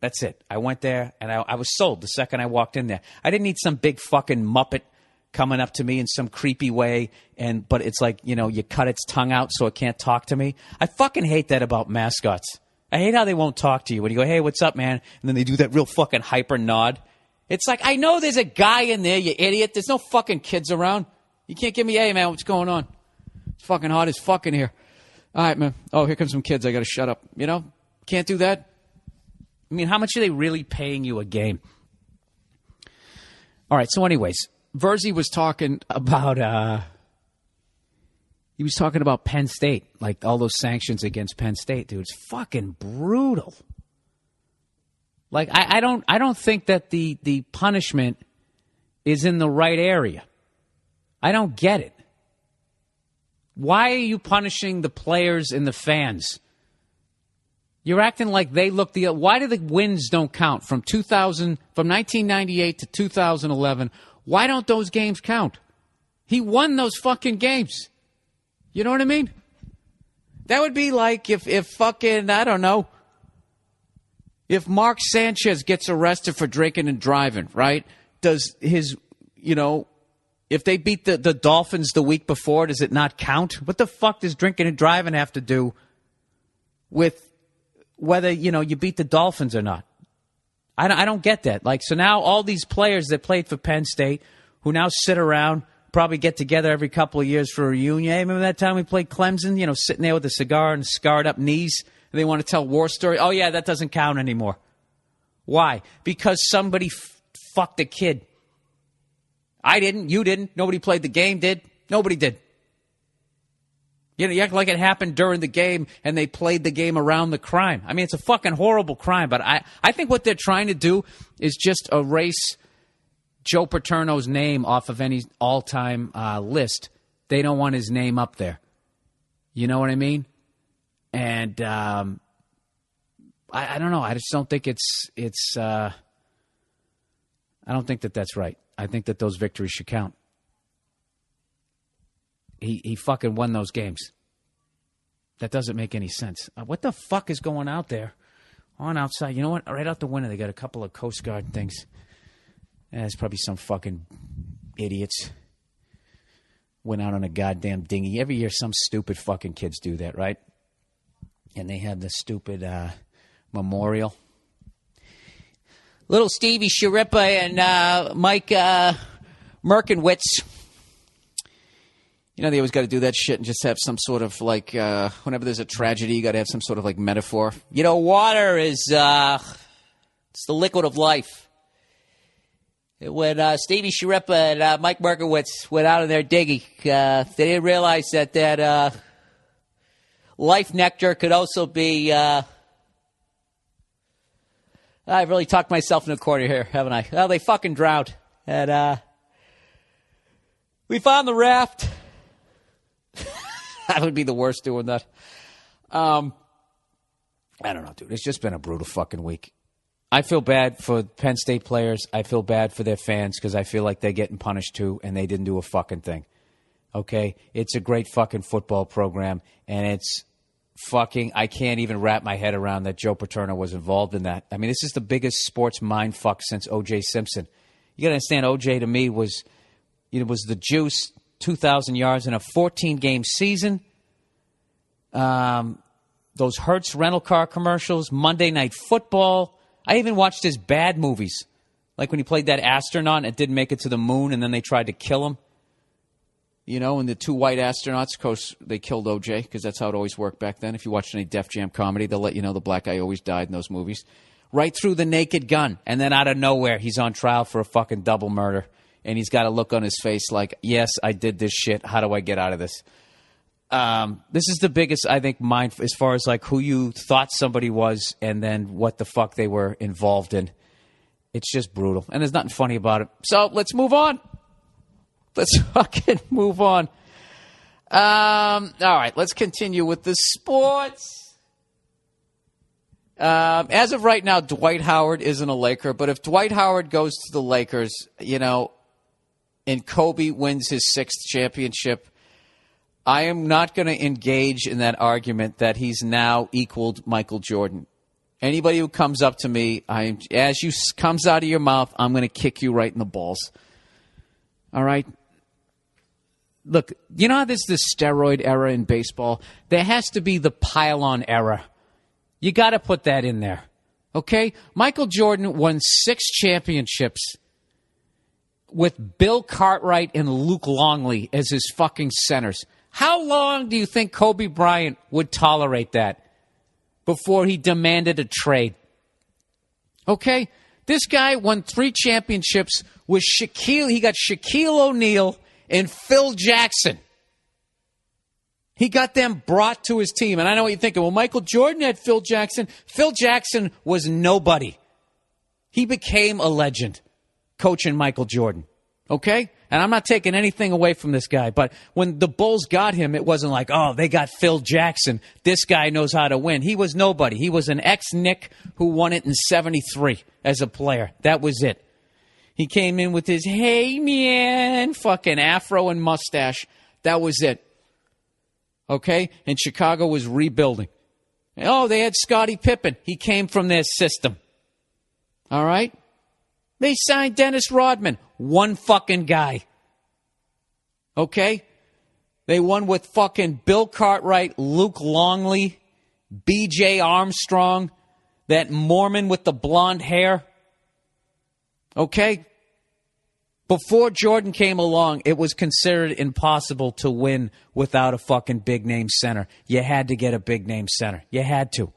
That's it. I went there, and I was sold the second I walked in there. I didn't need some big fucking Muppet coming up to me in some creepy way, but it's like, you cut its tongue out so it can't talk to me. I fucking hate that about mascots. I hate how they won't talk to you when you go, hey, what's up, man? And then they do that real fucking hyper nod. It's like, I know there's a guy in there, you idiot. There's no fucking kids around. You can't give me, hey, man, what's going on? It's fucking hot as fucking here. All right, man. Oh, here comes some kids. I got to shut up. Can't do that. I mean, how much are they really paying you a game? All right, so anyways, Verzi was talking about Penn State, like all those sanctions against Penn State, dude. It's fucking brutal. Like I don't think that the punishment is in the right area. I don't get it. Why are you punishing the players and the fans? You're acting like they look why do the wins don't count from 1998 to 2011? Why don't those games count? He won those fucking games. You know what I mean? That would be like if fucking, I don't know, if Mark Sanchez gets arrested for drinking and driving, right? Does his, if they beat the Dolphins the week before, does it not count? What the fuck does drinking and driving have to do with whether, you beat the Dolphins or not? I don't get that. Like, so now all these players that played for Penn State who now sit around, probably get together every couple of years for a reunion. Hey, remember that time we played Clemson? Sitting there with a cigar and scarred up knees, and they want to tell war story. Oh, yeah, that doesn't count anymore. Why? Because somebody fucked a kid. I didn't. You didn't. Nobody played the game, did? Nobody did. You act like it happened during the game and they played the game around the crime. I mean, it's a fucking horrible crime, but I think what they're trying to do is just erase Joe Paterno's name off of any all-time list. They don't want his name up there. You know what I mean? And I don't know. I just don't think it's I don't think that that's right. I think that those victories should count. He fucking won those games. That doesn't make any sense. What the fuck is going out there on outside? You know what? Right out the window, they got a couple of Coast Guard things. It's probably some fucking idiots went out on a goddamn dinghy. Every year some stupid fucking kids do that, right? And they have the stupid memorial. Little Stevie Sharippa and Mike Merkenwitz. They always got to do that shit and just have some sort of like, whenever there's a tragedy, you got to have some sort of like metaphor. Water is, it's the liquid of life. When Stevie Sharippa and Mike Merkowitz went out on their dinghy, they didn't realize that life nectar could also be, I've really talked myself in a corner here, haven't I? Well, they fucking drowned. And we found the raft. That would be the worst doing that. I don't know, dude. It's just been a brutal fucking week. I feel bad for Penn State players. I feel bad for their fans because I feel like they're getting punished too, and they didn't do a fucking thing. Okay? It's a great fucking football program, and it's fucking, I can't even wrap my head around that Joe Paterno was involved in that. I mean, this is the biggest sports mind fuck since O.J. Simpson. You got to understand, O.J. to me was, was the juice. 2,000 yards in a 14-game season. The those Hertz rental car commercials, Monday Night Football. I even watched his bad movies. Like when he played that astronaut and didn't make it to the moon and then they tried to kill him. You know, and the two white astronauts, of course, they killed OJ because that's how it always worked back then. If you watched any Def Jam comedy, they'll let you know the black guy always died in those movies. Right through The Naked Gun. And then out of nowhere, he's on trial for a fucking double murder. And he's got a look on his face like, yes, I did this shit. How do I get out of this? This is the biggest, I think, mind as far as like who you thought somebody was and then what the fuck they were involved in. It's just brutal. And there's nothing funny about it. So let's move on. Let's fucking move on. All right, let's continue with the sports. As of right now, Dwight Howard isn't a Laker, but if Dwight Howard goes to the Lakers, you know, and Kobe wins his 6th championship, I am not going to engage in that argument that he's now equaled Michael Jordan. Anybody who comes up to me, as you comes out of your mouth, I'm going to kick you right in the balls. All right? Look, you know how there's this steroid era in baseball? There has to be the pylon era. You got to put that in there. Okay? Michael Jordan won 6 championships with Bill Cartwright and Luke Longley as his fucking centers. How long do you think Kobe Bryant would tolerate that before he demanded a trade? Okay? This guy won 3 championships with Shaquille. He got Shaquille O'Neal and Phil Jackson. He got them brought to his team. And I know what you're thinking. Well, Michael Jordan had Phil Jackson. Phil Jackson was nobody. He became a legend coaching Michael Jordan. Okay? And I'm not taking anything away from this guy. But when the Bulls got him, it wasn't like, oh, they got Phil Jackson. This guy knows how to win. He was nobody. He was an ex-Knick who won it in 73 as a player. That was it. He came in with his, hey, man, fucking afro and mustache. That was it. Okay? And Chicago was rebuilding. Oh, they had Scottie Pippen. He came from their system. All right? They signed Dennis Rodman. One fucking guy. Okay? They won with fucking Bill Cartwright, Luke Longley, B.J. Armstrong, that Mormon with the blonde hair. Okay? Before Jordan came along, it was considered impossible to win without a fucking big-name center. You had to get a big-name center. You had to.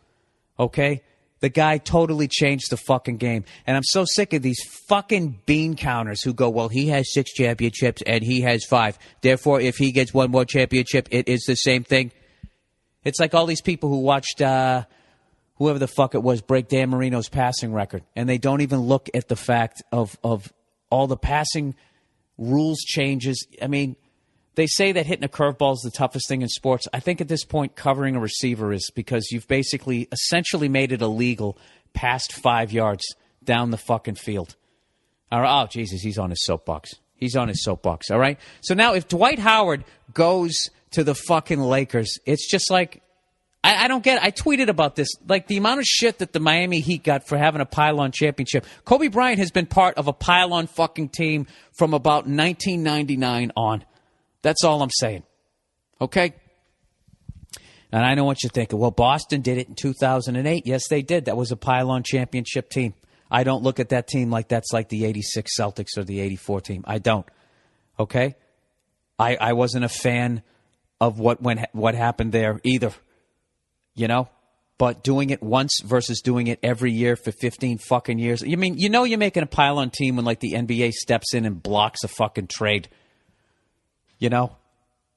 Okay? The guy totally changed the fucking game. And I'm so sick of these fucking bean counters who go, well, he has 6 championships and he has 5. Therefore, if he gets one more championship, it is the same thing. It's like all these people who watched whoever the fuck it was break Dan Marino's passing record. And they don't even look at the fact of all the passing rules changes. I mean, they say that hitting a curveball is the toughest thing in sports. I think at this point covering a receiver is, because you've basically essentially made it illegal past 5 yards down the fucking field. All right. Oh, Jesus, he's on his soapbox. He's on his soapbox, all right? So now if Dwight Howard goes to the fucking Lakers, it's just like, I don't get it. I tweeted about this. Like the amount of shit that the Miami Heat got for having a pylon championship. Kobe Bryant has been part of a pylon fucking team from about 1999 on. That's all I'm saying. Okay? And I know what you're thinking. Well, Boston did it in 2008. Yes, they did. That was a pylon championship team. I don't look at that team like that's like the 86 Celtics or the 84 team. I don't. Okay? I wasn't a fan of what happened there either. You know? But doing it once versus doing it every year for 15 fucking years. You mean, you know you're making a pylon team when like the NBA steps in and blocks a fucking trade. You know?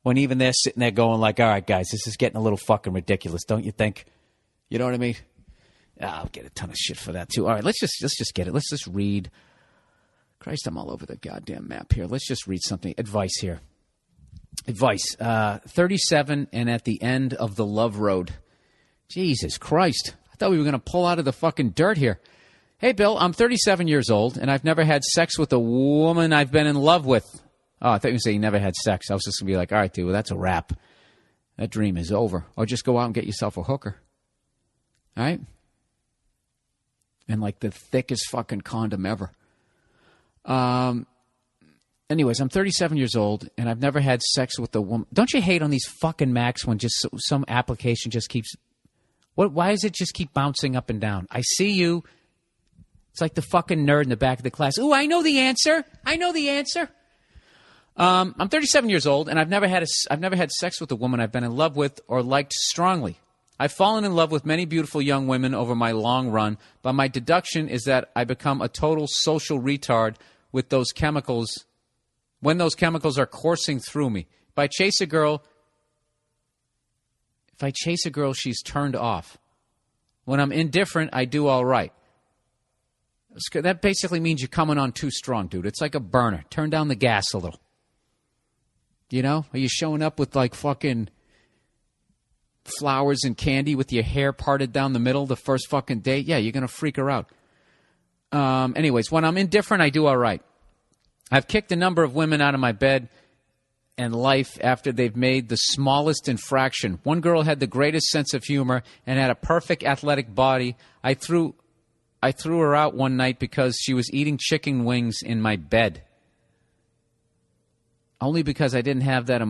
When even they're sitting there going like, all right, guys, this is getting a little fucking ridiculous, don't you think? You know what I mean? I'll get a ton of shit for that too. All right, let's just get it. Let's just read. Christ, I'm all over the goddamn map here. Let's just read something. Advice here. Advice. 37 and at the end of the love road. Jesus Christ. I thought we were going to pull out of the fucking dirt here. Hey, Bill, I'm 37 years old, and I've never had sex with a woman I've been in love with. Oh, I thought you were saying you never had sex. I was just going to be like, all right, dude, well, that's a wrap. That dream is over. Or just go out and get yourself a hooker. All right? And like the thickest fucking condom ever. Anyways, I'm 37 years old, and I've never had sex with a woman. Don't you hate on these fucking Macs when just some application just keeps Why does it just keep bouncing up and down? I see you. It's like the fucking nerd in the back of the class. Ooh, I know the answer. I'm 37 years old, and I've never had sex with a woman I've been in love with or liked strongly. I've fallen in love with many beautiful young women over my long run, but my deduction is that I become a total social retard with those chemicals when those chemicals are coursing through me. If I chase a girl, she's turned off. When I'm indifferent, I do all right. That basically means you're coming on too strong, dude. It's like a burner. Turn down the gas a little. You know? Are you showing up with like fucking flowers and candy with your hair parted down the middle the first fucking date? Yeah, you're going to freak her out. Anyways, when I'm indifferent, I do all right. I've kicked a number of women out of my bed and life after they've made the smallest infraction. One girl had the greatest sense of humor and had a perfect athletic body. I threw her out one night because she was eating chicken wings in my bed. Only because I didn't have that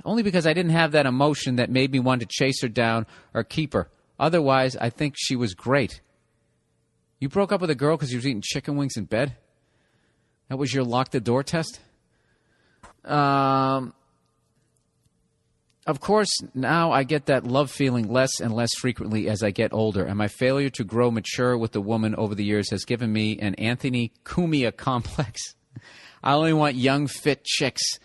Only because I didn't have that emotion that made me want to chase her down or keep her. Otherwise, I think she was great. You broke up with a girl because she was eating chicken wings in bed? That was your lock the door test? Of course, now I get that love feeling less and less frequently as I get older, and my failure to grow mature with a woman over the years has given me an Anthony Cumia complex. I only want young, fit chicks.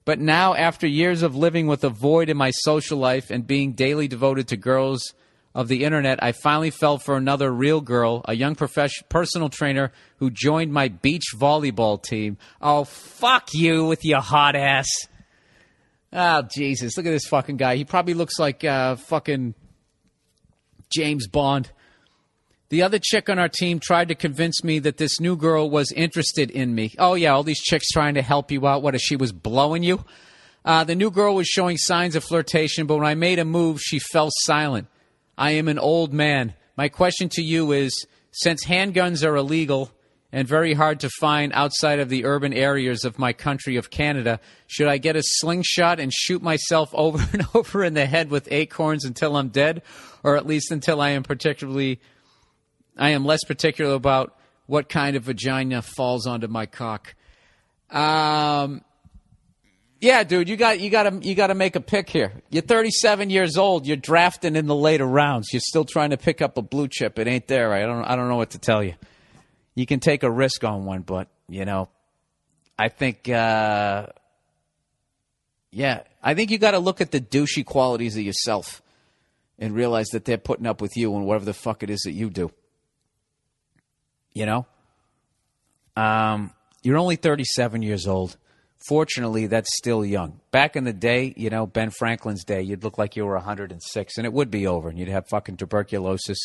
But now, after years of living with a void in my social life and being daily devoted to girls of the internet, I finally fell for another real girl, a young personal trainer who joined my beach volleyball team. Oh, fuck you with your hot ass. Oh, Jesus. Look at this fucking guy. He probably looks like fucking James Bond. The other chick on our team tried to convince me that this new girl was interested in me. Oh, yeah, all these chicks trying to help you out. What, if she was blowing you? The new girl was showing signs of flirtation, but when I made a move, she fell silent. I am an old man. My question to you is, since handguns are illegal and very hard to find outside of the urban areas of my country of Canada, should I get a slingshot and shoot myself over and over in the head with acorns until I'm dead? Or at least until I am less particular about what kind of vagina falls onto my cock. Yeah, dude, you got to make a pick here. You're 37 years old. You're drafting in the later rounds. You're still trying to pick up a blue chip. It ain't there. I don't know what to tell you. You can take a risk on one, but I think, I think you got to look at the douchey qualities of yourself and realize that they're putting up with you and whatever the fuck it is that you do. You're only 37 years old. Fortunately, that's still young. Back in the day, Ben Franklin's day, you'd look like you were 106, and it would be over, and you'd have fucking tuberculosis,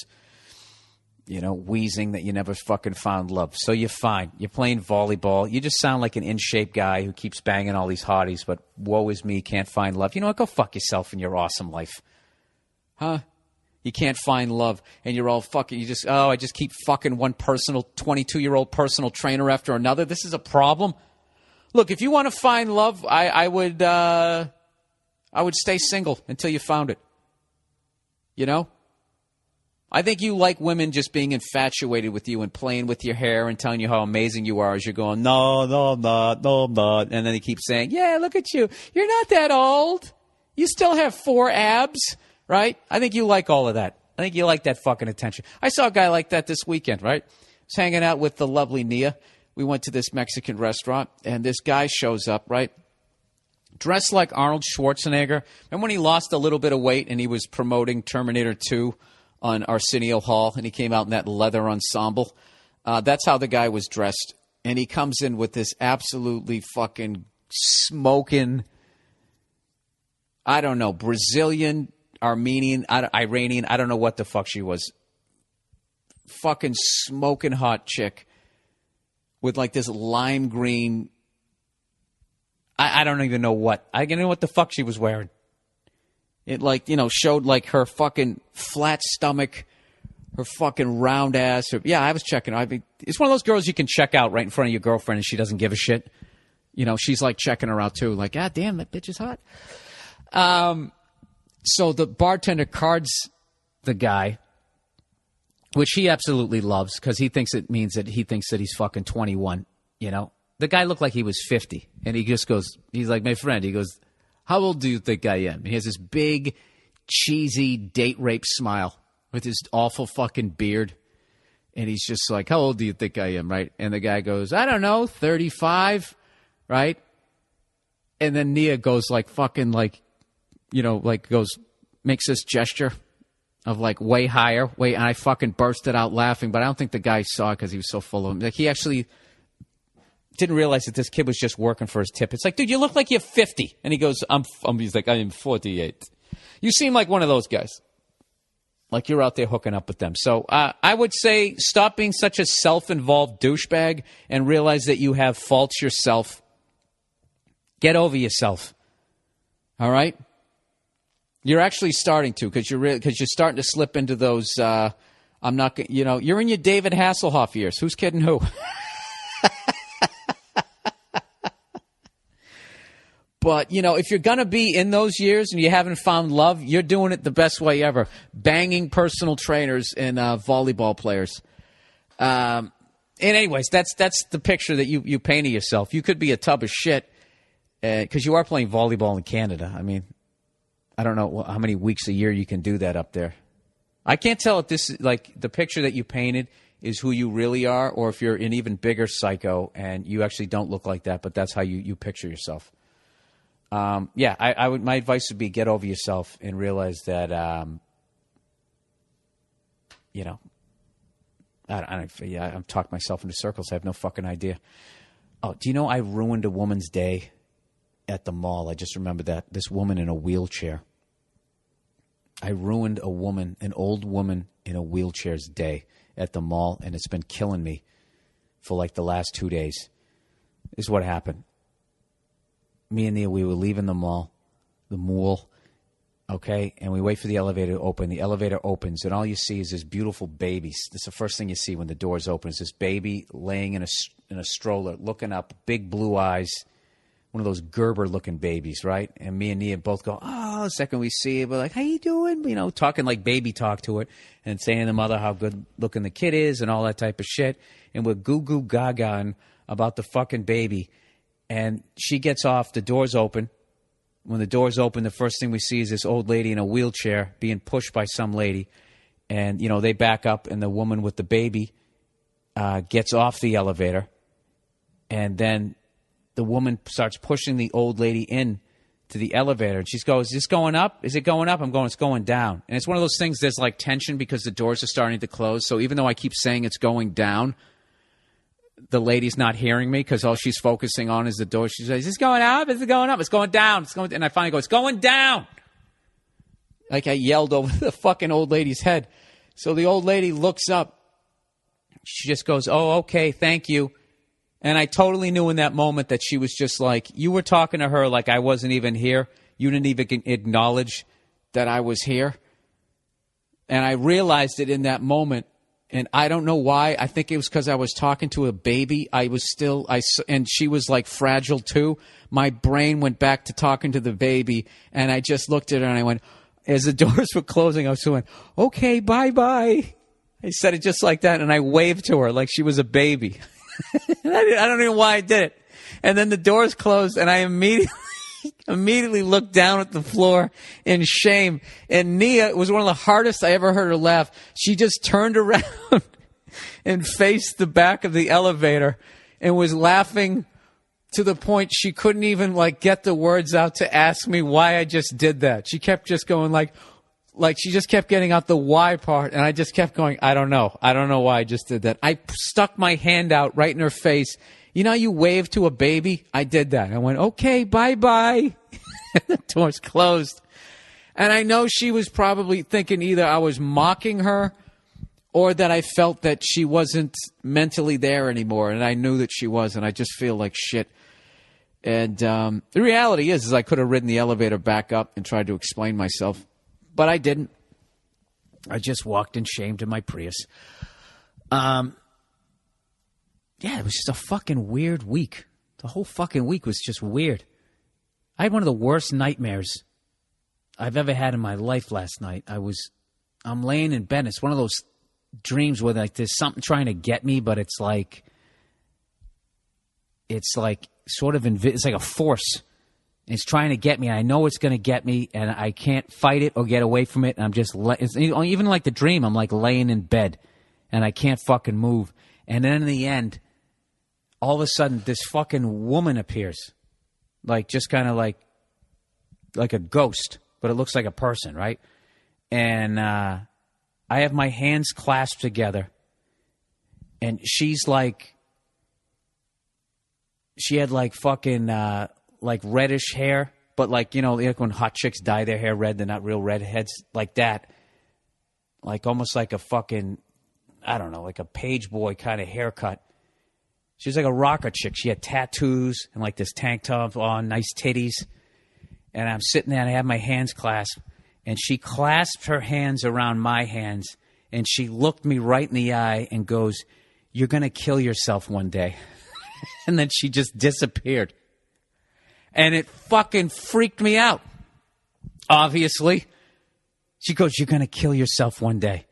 wheezing that you never fucking found love. So you're fine. You're playing volleyball. You just sound like an in-shape guy who keeps banging all these hotties, but woe is me, can't find love. You know what? Go fuck yourself in your awesome life. Huh? You can't find love, and you're all fucking, I just keep fucking one 22-year-old personal trainer after another. This is a problem. Look, if you want to find love, I would stay single until you found it. I think you like women just being infatuated with you and playing with your hair and telling you how amazing you are as you're going, no, I'm not. And then they keep saying, yeah, look at you. You're not that old. You still have 4 abs, right? I think you like all of that. I think you like that fucking attention. I saw a guy like that this weekend, right? I was hanging out with the lovely Nia. We went to this Mexican restaurant, and this guy shows up, right? Dressed like Arnold Schwarzenegger. Remember when he lost a little bit of weight and he was promoting Terminator 2 on Arsenio Hall, and he came out in that leather ensemble? That's how the guy was dressed. And he comes in with this absolutely fucking smoking, I don't know, Brazilian, Armenian, Iranian, I don't know what the fuck she was. Fucking smoking hot chick. With like this lime green, I don't even know what. I don't know what the fuck she was wearing. It showed like her fucking flat stomach, her fucking round ass. I was checking. It's one of those girls you can check out right in front of your girlfriend and she doesn't give a shit. She's like checking her out too. Like, God damn, that bitch is hot. So the bartender cards the guy, which he absolutely loves because he thinks it means that he thinks that he's fucking 21, you know. The guy looked like he was 50, and he just goes, he's like, my friend, he goes, how old do you think I am? He has this big, cheesy, date rape smile with his awful fucking beard, and he's just like, how old do you think I am, right? And the guy goes, I don't know, 35, right? And then Nia goes like fucking like, you know, like goes, makes this gesture of like way higher, and I fucking bursted out laughing, but I don't think the guy saw it because he was so full of him. Like he actually didn't realize that this kid was just working for his tip. It's like, dude, you look like you're 50. And he goes, he's like, I am 48. You seem like one of those guys. Like you're out there hooking up with them. So I would say stop being such a self-involved douchebag and realize that you have faults yourself. Get over yourself. All right? You're actually starting to because you're starting to slip into those, I'm not, you know, you're in your David Hasselhoff years. Who's kidding who? But, you know, if you're going to be in those years and you haven't found love, you're doing it the best way ever. Banging personal trainers and volleyball players. And anyways, that's the picture that you paint of yourself. You could be a tub of shit because you are playing volleyball in Canada. I mean, I don't know how many weeks a year you can do that up there. I can't tell if this, like, the picture that you painted is who you really are or if you're an even bigger psycho and you actually don't look like that, but that's how you picture yourself. Yeah, I would. My advice would be get over yourself and realize that, you know, I'm talking myself into circles. I have no fucking idea. Oh, do you know I ruined a woman's day at the mall? I just remembered that. This woman in a wheelchair. I ruined a woman, an old woman in a wheelchair's day at the mall, and it's been killing me for like the last 2 days. This is what happened. Me and Nia, we were leaving the mall, okay, and we wait for the elevator to open. The elevator opens, and all you see is this beautiful baby. That's the first thing you see when the doors open is this baby laying in a stroller, looking up, big blue eyes, one of those Gerber-looking babies, right? And me and Nia both go, oh, the second we see it, we're like, how you doing? You know, talking like baby talk to it and saying to the mother how good-looking the kid is and all that type of shit. And we're goo-goo gaga about the fucking baby. And she gets off, the doors open. When the doors open, the first thing we see is this old lady in a wheelchair being pushed by some lady. And, you know, they back up, and the woman with the baby gets off the elevator. And then the woman starts pushing the old lady in to the elevator. And she goes, is this going up? Is it going up? I'm going, it's going down. And it's one of those things, there's like tension because the doors are starting to close. So even though I keep saying it's going down, the lady's not hearing me because all she's focusing on is the door. She says, is this going up? Is it going up? It's going down. It's going. And I finally go, it's going down. Like I yelled over the fucking old lady's head. So the old lady looks up. She just goes, oh, okay, thank you. And I totally knew in that moment that she was just like, you were talking to her like I wasn't even here. You didn't even acknowledge that I was here. And I realized it in that moment. And I don't know why. I think it was because I was talking to a baby. And she was like fragile too. My brain went back to talking to the baby. And I just looked at her and I went, as the doors were closing, I was going, okay, bye-bye. I said it just like that. And I waved to her like she was a baby. I don't know why I did it. And then the doors closed and I immediately looked down at the floor in shame. And Nia, it was one of the hardest I ever heard her laugh. She just turned around and faced the back of the elevator and was laughing to the point she couldn't even like get the words out to ask me why I just did that. She kept just going like she just kept getting out the why part. And I just kept going, I don't know why I just did that. I stuck my hand out right in her face. You know, you wave to a baby. I did that. I went, okay, bye-bye. The door's closed. And I know she was probably thinking either I was mocking her or that I felt that she wasn't mentally there anymore. And I knew that she was, and I just feel like shit. And the reality is I could have ridden the elevator back up and tried to explain myself, but I didn't. I just walked in shame to my Prius. Yeah, it was just a fucking weird week. The whole fucking week was just weird. I had one of the worst nightmares I've ever had in my life last night. I was I'm laying in bed. It's one of those dreams where like there's something trying to get me, but it's like sort of it's like a force. It's trying to get me. And I know it's going to get me, and I can't fight it or get away from it. And I'm just even like the dream. I'm like laying in bed, and I can't fucking move. And then in the end, all of a sudden, this fucking woman appears, like just kind of like a ghost, but it looks like a person, right? And I have my hands clasped together, and she's like, she had like fucking like reddish hair, but like, you know, like when hot chicks dye their hair red, they're not real redheads, like that, like almost like a fucking, I don't know, like a page boy kind of haircut. She was like a rocker chick. She had tattoos and like this tank top on, nice titties. And I'm sitting there and I have my hands clasped. And she clasped her hands around my hands. And she looked me right in the eye and goes, "You're going to kill yourself one day." And then she just disappeared. And it fucking freaked me out. Obviously. She goes, "You're going to kill yourself one day."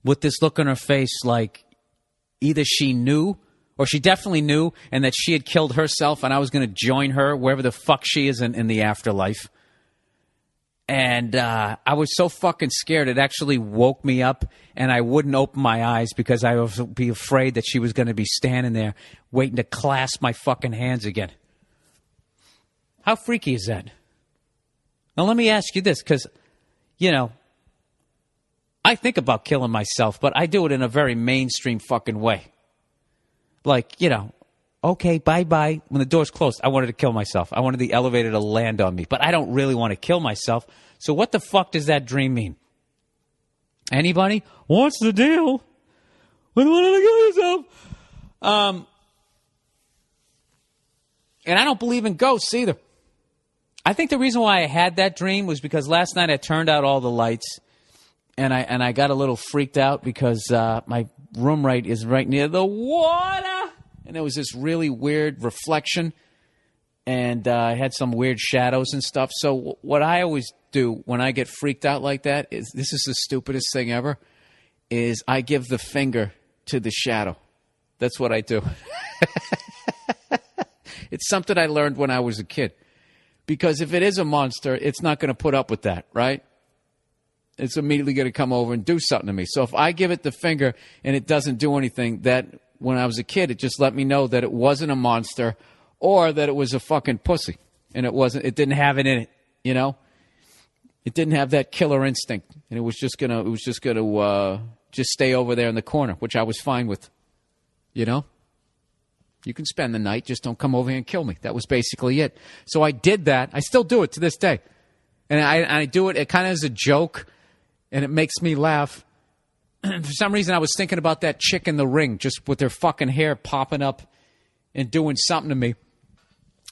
With this look on her face like either she knew or she definitely knew, and that she had killed herself and I was going to join her wherever the fuck she is in the afterlife. And I was so fucking scared. It actually woke me up, and I wouldn't open my eyes because I would be afraid that she was going to be standing there waiting to clasp my fucking hands again. How freaky is that? Now, let me ask you this, because, you know, I think about killing myself, but I do it in a very mainstream fucking way. Like, you know, okay, bye-bye. When the door's closed, I wanted to kill myself. I wanted the elevator to land on me, but I don't really want to kill myself. So what the fuck does that dream mean? Anybody? What's the deal with wanting to kill yourself? And I don't believe in ghosts either. I think the reason why I had that dream was because last night I turned out all the lights, and I got a little freaked out because my room is right near the water. And there was this really weird reflection, and I had some weird shadows and stuff. So what I always do when I get freaked out like that is, this is the stupidest thing ever, is I give the finger to the shadow. That's what I do. It's something I learned when I was a kid. Because if it is a monster, it's not going to put up with that, right? It's immediately going to come over and do something to me. So if I give it the finger and it doesn't do anything, that when I was a kid, it just let me know that it wasn't a monster or that it was a fucking pussy. And it didn't have it in it, you know? It didn't have that killer instinct. And it was just going to just stay over there in the corner, which I was fine with, you know? You can spend the night, just don't come over here and kill me. That was basically it. So I did that. I still do it to this day. And I do it kind of as a joke, and it makes me laugh. For some reason, I was thinking about that chick in the ring, just with her fucking hair popping up and doing something to me.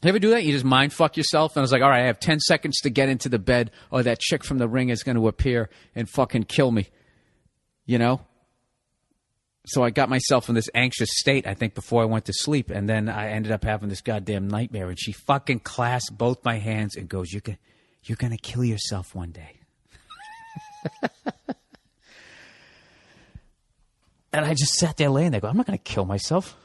You ever do that? You just mind fuck yourself? And I was like, all right, I have 10 seconds to get into the bed, or that chick from the ring is going to appear and fucking kill me. You know? So I got myself in this anxious state, I think, before I went to sleep. And then I ended up having this goddamn nightmare. And she fucking clasped both my hands and goes, you're going to kill yourself one day. And I just sat there laying there going, I'm not going to kill myself.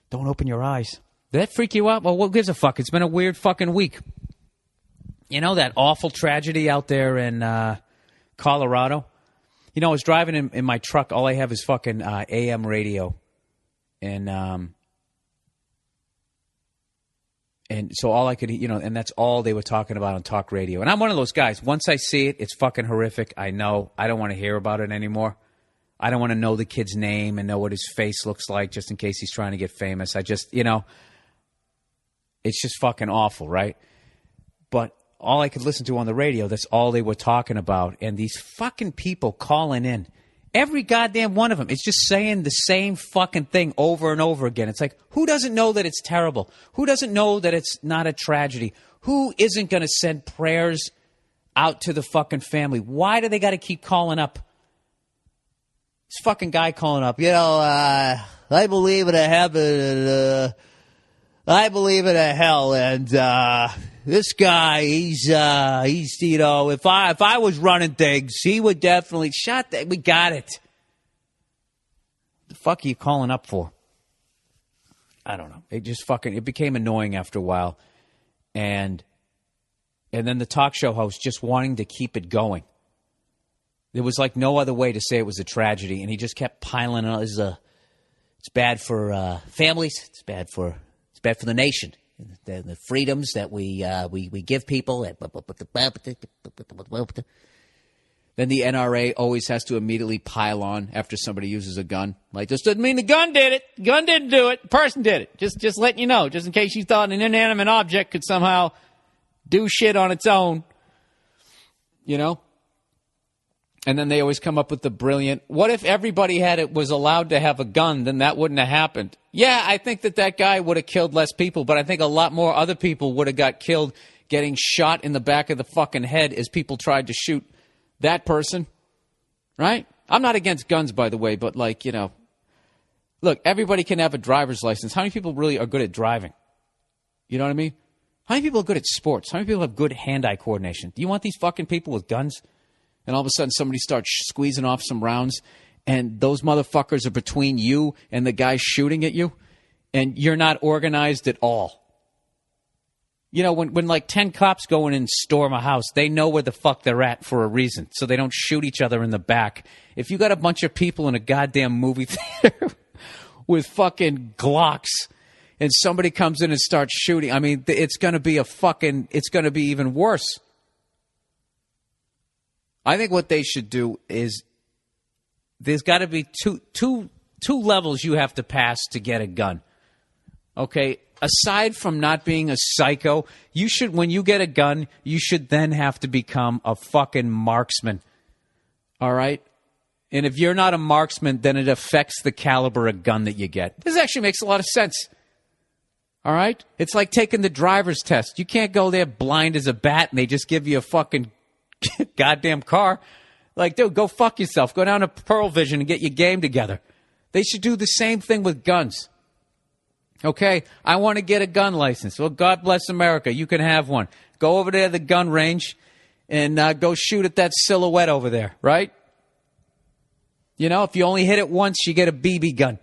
Don't open your eyes. Did that freak you out? Well, what gives a fuck? It's been a weird fucking week. You know that awful tragedy out there in Colorado? You know, I was driving in my truck. All I have is fucking AM radio. And so all I could, you know, and that's all they were talking about on talk radio. And I'm one of those guys. Once I see it, it's fucking horrific. I know. I don't want to hear about it anymore. I don't want to know the kid's name and know what his face looks like just in case he's trying to get famous. I just, you know, it's just fucking awful, right? But all I could listen to on the radio, that's all they were talking about. And these fucking people calling in, every goddamn one of them is just saying the same fucking thing over and over again. It's like, who doesn't know that it's terrible? Who doesn't know that it's not a tragedy? Who isn't going to send prayers out to the fucking family? Why do they got to keep calling up? This fucking guy calling up, you know, I believe it happened, and I believe in a hell, and this guy, he's if I was running things, he would definitely we got it. The fuck are you calling up for? I don't know. It became annoying after a while, and then the talk show host just wanting to keep it going. There was like no other way to say it was a tragedy, and he just kept piling on. It's bad for families. It's bad for the nation. The freedoms that we give people. Then the NRA always has to immediately pile on after somebody uses a gun. Like, this doesn't mean the gun did it. The gun didn't do it. The person did it. Just letting you know, just in case you thought an inanimate object could somehow do shit on its own. You know? And then they always come up with the brilliant, what if everybody was allowed to have a gun, then that wouldn't have happened. Yeah, I think that guy would have killed less people, but I think a lot more other people would have got killed getting shot in the back of the fucking head as people tried to shoot that person. Right? I'm not against guns, by the way, but like, you know, look, everybody can have a driver's license. How many people really are good at driving? You know what I mean? How many people are good at sports? How many people have good hand-eye coordination? Do you want these fucking people with guns? And all of a sudden somebody starts squeezing off some rounds, and those motherfuckers are between you and the guy shooting at you, and you're not organized at all. You know, when like 10 cops go in and storm a house, they know where the fuck they're at for a reason, so they don't shoot each other in the back. If you got a bunch of people in a goddamn movie theater with fucking Glocks, and somebody comes in and starts shooting, I mean, it's going to be even worse. I think what they should do is there's got to be two levels you have to pass to get a gun. Okay? Aside from not being a psycho, when you get a gun, you should then have to become a fucking marksman. All right? And if you're not a marksman, then it affects the caliber of gun that you get. This actually makes a lot of sense. All right? It's like taking the driver's test. You can't go there blind as a bat and they just give you a fucking goddamn car. Like, dude, go fuck yourself. Go down to Pearl Vision and get your game together. They should do the same thing with guns. Okay, I want to get a gun license. Well, God bless America. You can have one. Go over there to the gun range and go shoot at that silhouette over there, right? You know, if you only hit it once, you get a BB gun.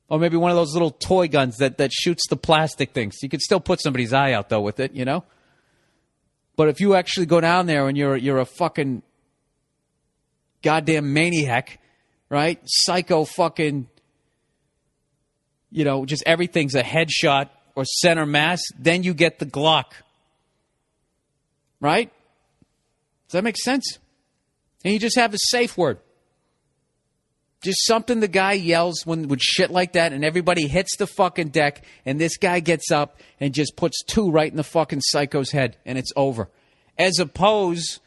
Or maybe one of those little toy guns that shoots the plastic things. You could still put somebody's eye out, though, with it, you know? But if you actually go down there and you're a fucking goddamn maniac, right? Psycho fucking, you know, just everything's a headshot or center mass, then you get the Glock. Right? Does that make sense? And you just have a safe word. Just something the guy yells with shit like that, and everybody hits the fucking deck, and this guy gets up and just puts two right in the fucking psycho's head, and it's over. As opposed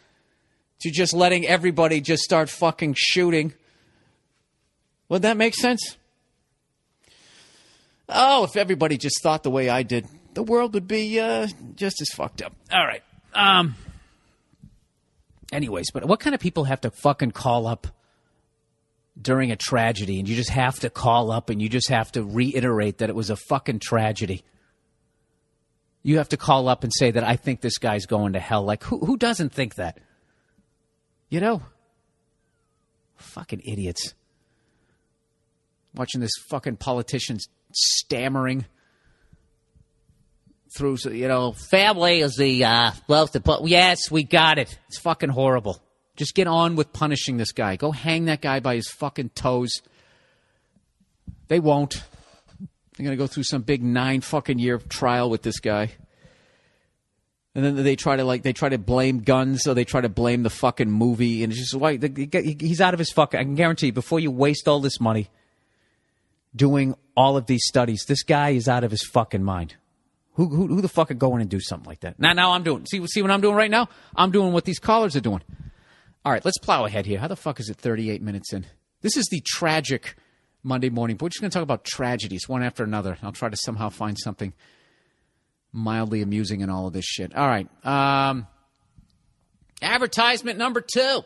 to just letting everybody just start fucking shooting. Would that make sense? Oh, if everybody just thought the way I did, the world would be just as fucked up. All right. Anyways, but what kind of people have to fucking call up during a tragedy, and you just have to call up and you just have to reiterate that it was a fucking tragedy? You have to call up and say that I think this guy's going to hell. Like, who doesn't think that? You know? Fucking idiots. Watching this fucking politician stammering through, you know, family is the wealth. Yes, we got it. It's fucking horrible. Just get on with punishing this guy. Go hang that guy by his fucking toes. They won't. They're going to go through some big 9 fucking year trial with this guy. And then they try to blame guns, or they try to blame the fucking movie. And it's just like, he's out of his fucking, I can guarantee you, before you waste all this money doing all of these studies, this guy is out of his fucking mind. Who the fuck are going and do something like that? Now I'm doing, see what I'm doing right now? I'm doing what these callers are doing. All right, let's plow ahead here. How the fuck is it 38 minutes in? This is the tragic Monday morning, but we're just going to talk about tragedies one after another. I'll try to somehow find something mildly amusing in all of this shit. All right. Advertisement number 2.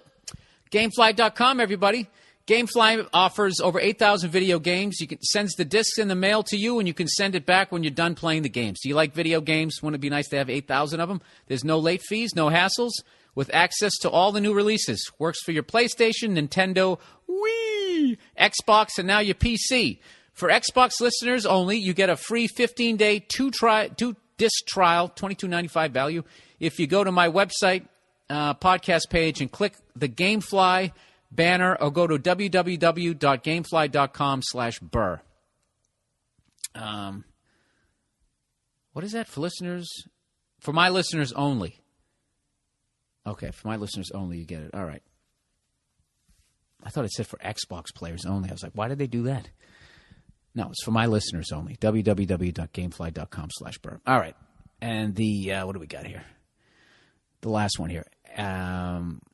Gamefly.com, everybody. GameFly offers over 8,000 video games. Sends the discs in the mail to you, and you can send it back when you're done playing the games. Do you like video games? Wouldn't it be nice to have 8,000 of them? There's no late fees, no hassles, with access to all the new releases. Works for your PlayStation, Nintendo, Wii, Xbox, and now your PC. For Xbox listeners only, you get a free 15-day two-disc trial, $22.95 value. If you go to my website podcast page and click the GameFly banner, or go to www.gamefly.com/Burr. What is that for listeners? For my listeners only. Okay, for my listeners only, you get it. All right. I thought it said for Xbox players only. I was like, why did they do that? No, it's for my listeners only. www.gamefly.com/Burr. All right. And what do we got here? The last one here.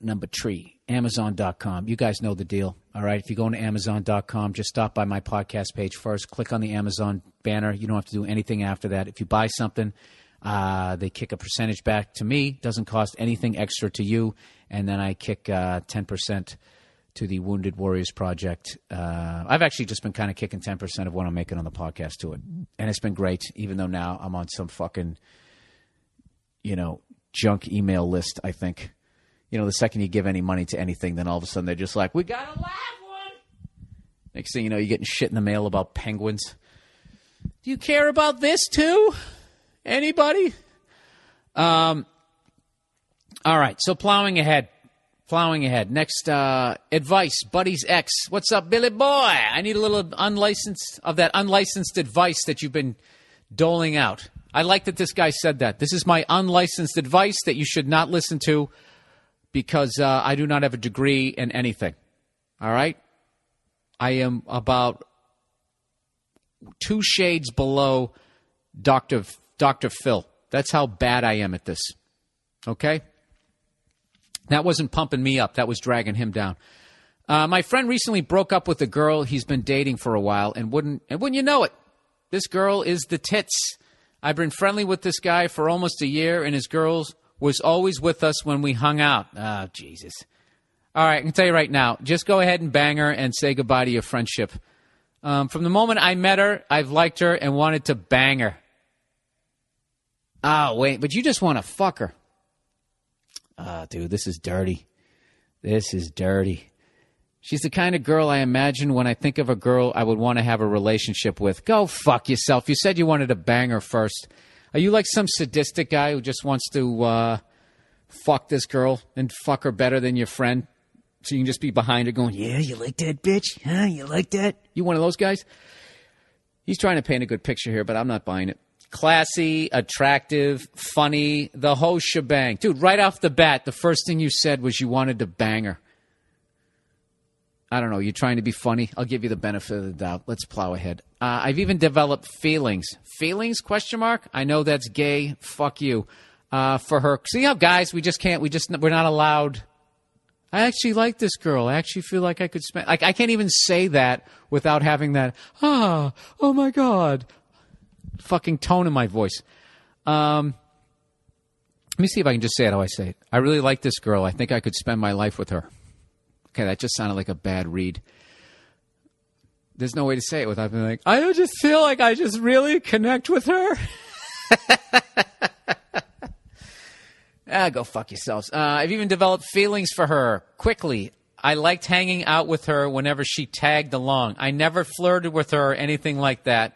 Number 3, Amazon.com. You guys know the deal. All right. If you go into Amazon.com, just stop by my podcast page first. Click on the Amazon banner. You don't have to do anything after that. If you buy something, they kick a percentage back to me. Doesn't cost anything extra to you. And then I kick 10% to the Wounded Warriors Project. I've actually just been kind of kicking 10% of what I'm making on the podcast to it. And it's been great, even though now I'm on some fucking, junk email list, I think. The second you give any money to anything, then all of a sudden they're just like, we got a live one. Next thing you know, you're getting shit in the mail about penguins. Do you care about this too? Anybody? All right, so plowing ahead. Next, advice, Buddy's ex. What's up, Billy boy? I need a little unlicensed advice that you've been doling out. I like that this guy said that. This is my unlicensed advice that you should not listen to because I do not have a degree in anything. All right? I am about 2 shades below Dr. Phil. That's how bad I am at this. Okay? That wasn't pumping me up. That was dragging him down. My friend recently broke up with a girl he's been dating for a while, and wouldn't you know it, this girl is the tits. I've been friendly with this guy for almost a year, and his girl was always with us when we hung out. Oh, Jesus. All right, I can tell you right now, just go ahead and bang her and say goodbye to your friendship. From the moment I met her, I've liked her and wanted to bang her. Oh, wait, but you just want to fuck her. Dude, this is dirty. This is dirty. She's the kind of girl I imagine when I think of a girl I would want to have a relationship with. Go fuck yourself. You said you wanted to bang her first. Are you like some sadistic guy who just wants to fuck this girl and fuck her better than your friend? So you can just be behind her going, yeah, you like that, bitch? Huh? You like that? You one of those guys? He's trying to paint a good picture here, but I'm not buying it. Classy, attractive, funny, the whole shebang. Dude, right off the bat, the first thing you said was you wanted to bang her. I don't know. You're trying to be funny. I'll give you the benefit of the doubt. Let's plow ahead. I've even developed feelings. Feelings? Question mark? I know that's gay. Fuck you. For her. See how guys, we're not allowed. I actually like this girl. I actually feel like I could spend. I can't even say that without having that. Oh my God. Fucking tone in my voice. Let me see if I can just say it how I say it. I really like this girl. I think I could spend my life with her. Okay, that just sounded like a bad read. There's no way to say it without being like, I just feel like I just really connect with her. Go fuck yourselves. I've even developed feelings for her quickly. I liked hanging out with her whenever she tagged along. I never flirted with her or anything like that.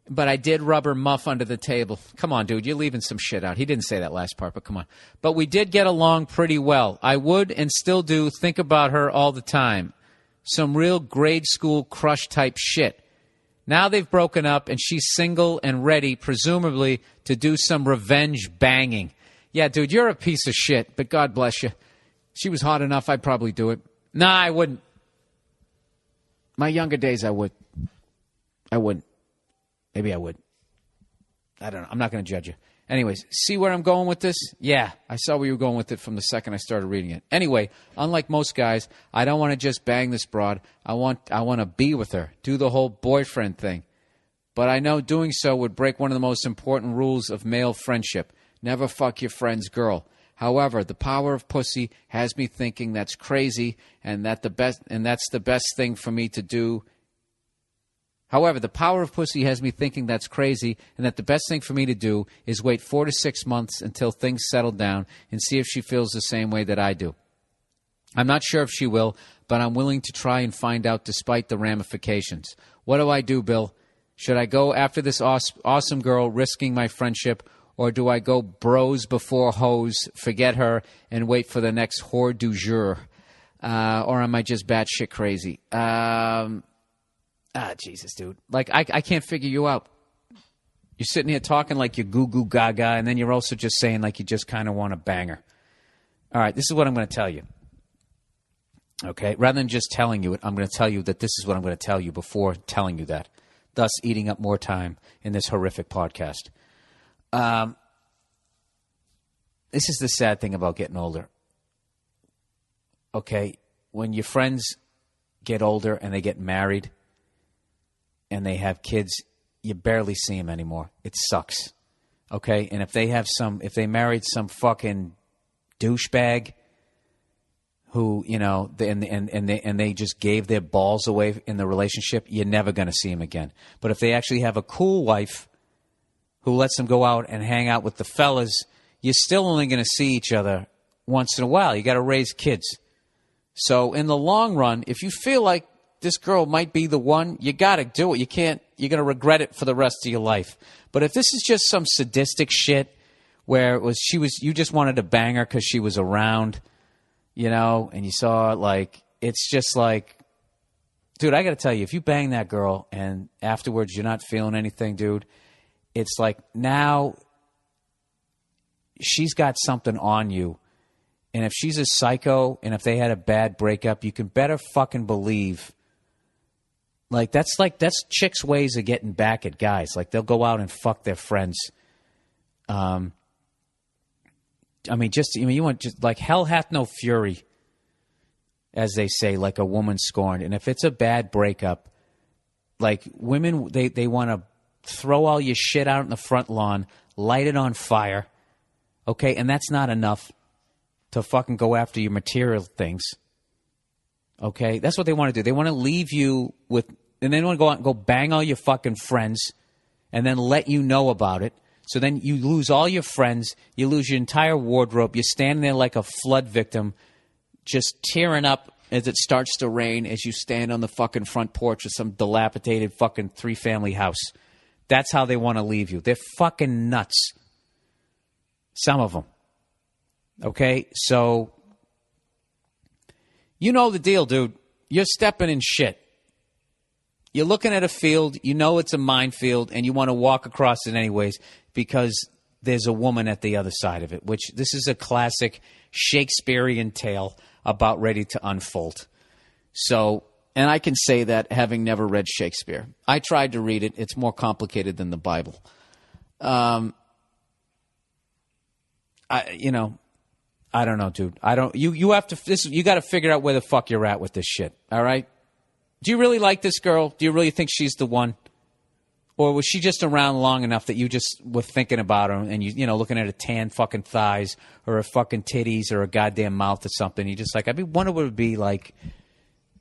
But I did rub her muff under the table. Come on, dude, you're leaving some shit out. He didn't say that last part, but come on. But we did get along pretty well. I would and still do think about her all the time. Some real grade school crush type shit. Now they've broken up and she's single and ready, presumably, to do some revenge banging. Yeah, dude, you're a piece of shit, but God bless you. She was hot enough, I'd probably do it. Nah, I wouldn't. My younger days, I would. I wouldn't. Maybe I would. I don't know. I'm not going to judge you. Anyways, see where I'm going with this? Yeah, I saw where you were going with it from the second I started reading it. Anyway, unlike most guys, I don't want to just bang this broad. I want to be with her, do the whole boyfriend thing. But I know doing so would break one of the most important rules of male friendship. Never fuck your friend's girl. However, the power of pussy has me thinking that's crazy and that's the best thing for me to do. However, the power of pussy has me thinking that's crazy and that the best thing for me to do is wait 4 to 6 months until things settle down and see if she feels the same way that I do. I'm not sure if she will, but I'm willing to try and find out despite the ramifications. What do I do, Bill? Should I go after this awesome girl, risking my friendship, or do I go bros before hoes, forget her, and wait for the next whore du jour? Or am I just batshit crazy? Jesus, dude. Like, I can't figure you out. You're sitting here talking like you're goo-goo gaga, and then you're also just saying like you just kind of want to bang her. All right, this is what I'm going to tell you. Okay? Rather than just telling you it, I'm going to tell you that this is what I'm going to tell you before telling you that, thus eating up more time in this horrific podcast. This is the sad thing about getting older. Okay? When your friends get older and they get married and they have kids, you barely see them anymore. It sucks. Okay? And if they married some fucking douchebag who, you know, and they just gave their balls away in the relationship, you're never going to see them again. But if they actually have a cool wife who lets them go out and hang out with the fellas, you're still only going to see each other once in a while. You got to raise kids. So in the long run, if you feel like this girl might be the one, you got to do it. You're going to regret it for the rest of your life. But if this is just some sadistic shit where you just wanted to bang her because she was around, you know, and you saw it, like, it's just like, dude, I got to tell you, if you bang that girl and afterwards you're not feeling anything, dude, it's like now she's got something on you. And if she's a psycho and if they had a bad breakup, you can better fucking believe. That's chicks' ways of getting back at guys. Like, they'll go out and fuck their friends. You want just like hell hath no fury, as they say, like a woman scorned. And if it's a bad breakup, like women, they want to throw all your shit out in the front lawn, light it on fire. Okay, and that's not enough to fucking go after your material things. Okay, that's what they want to do. They want to leave you with, and they want to go out and go bang all your fucking friends, and then let you know about it. So then you lose all your friends, you lose your entire wardrobe, you're standing there like a flood victim, just tearing up as it starts to rain as you stand on the fucking front porch of some dilapidated fucking 3-family house. That's how they want to leave you. They're fucking nuts. Some of them. Okay? So, you know the deal, dude. You're stepping in shit. You're looking at a field, you know it's a minefield, and you want to walk across it anyways because there's a woman at the other side of it, which this is a classic Shakespearean tale about ready to unfold. So, and I can say that having never read Shakespeare. I tried to read it. It's more complicated than the Bible. I don't know, dude. You have to, you got to figure out where the fuck you're at with this shit. All right? Do you really like this girl? Do you really think she's the one? Or was she just around long enough that you just were thinking about her and you know, looking at her tan fucking thighs or her fucking titties or her goddamn mouth or something? You just like, I wonder what it would be like,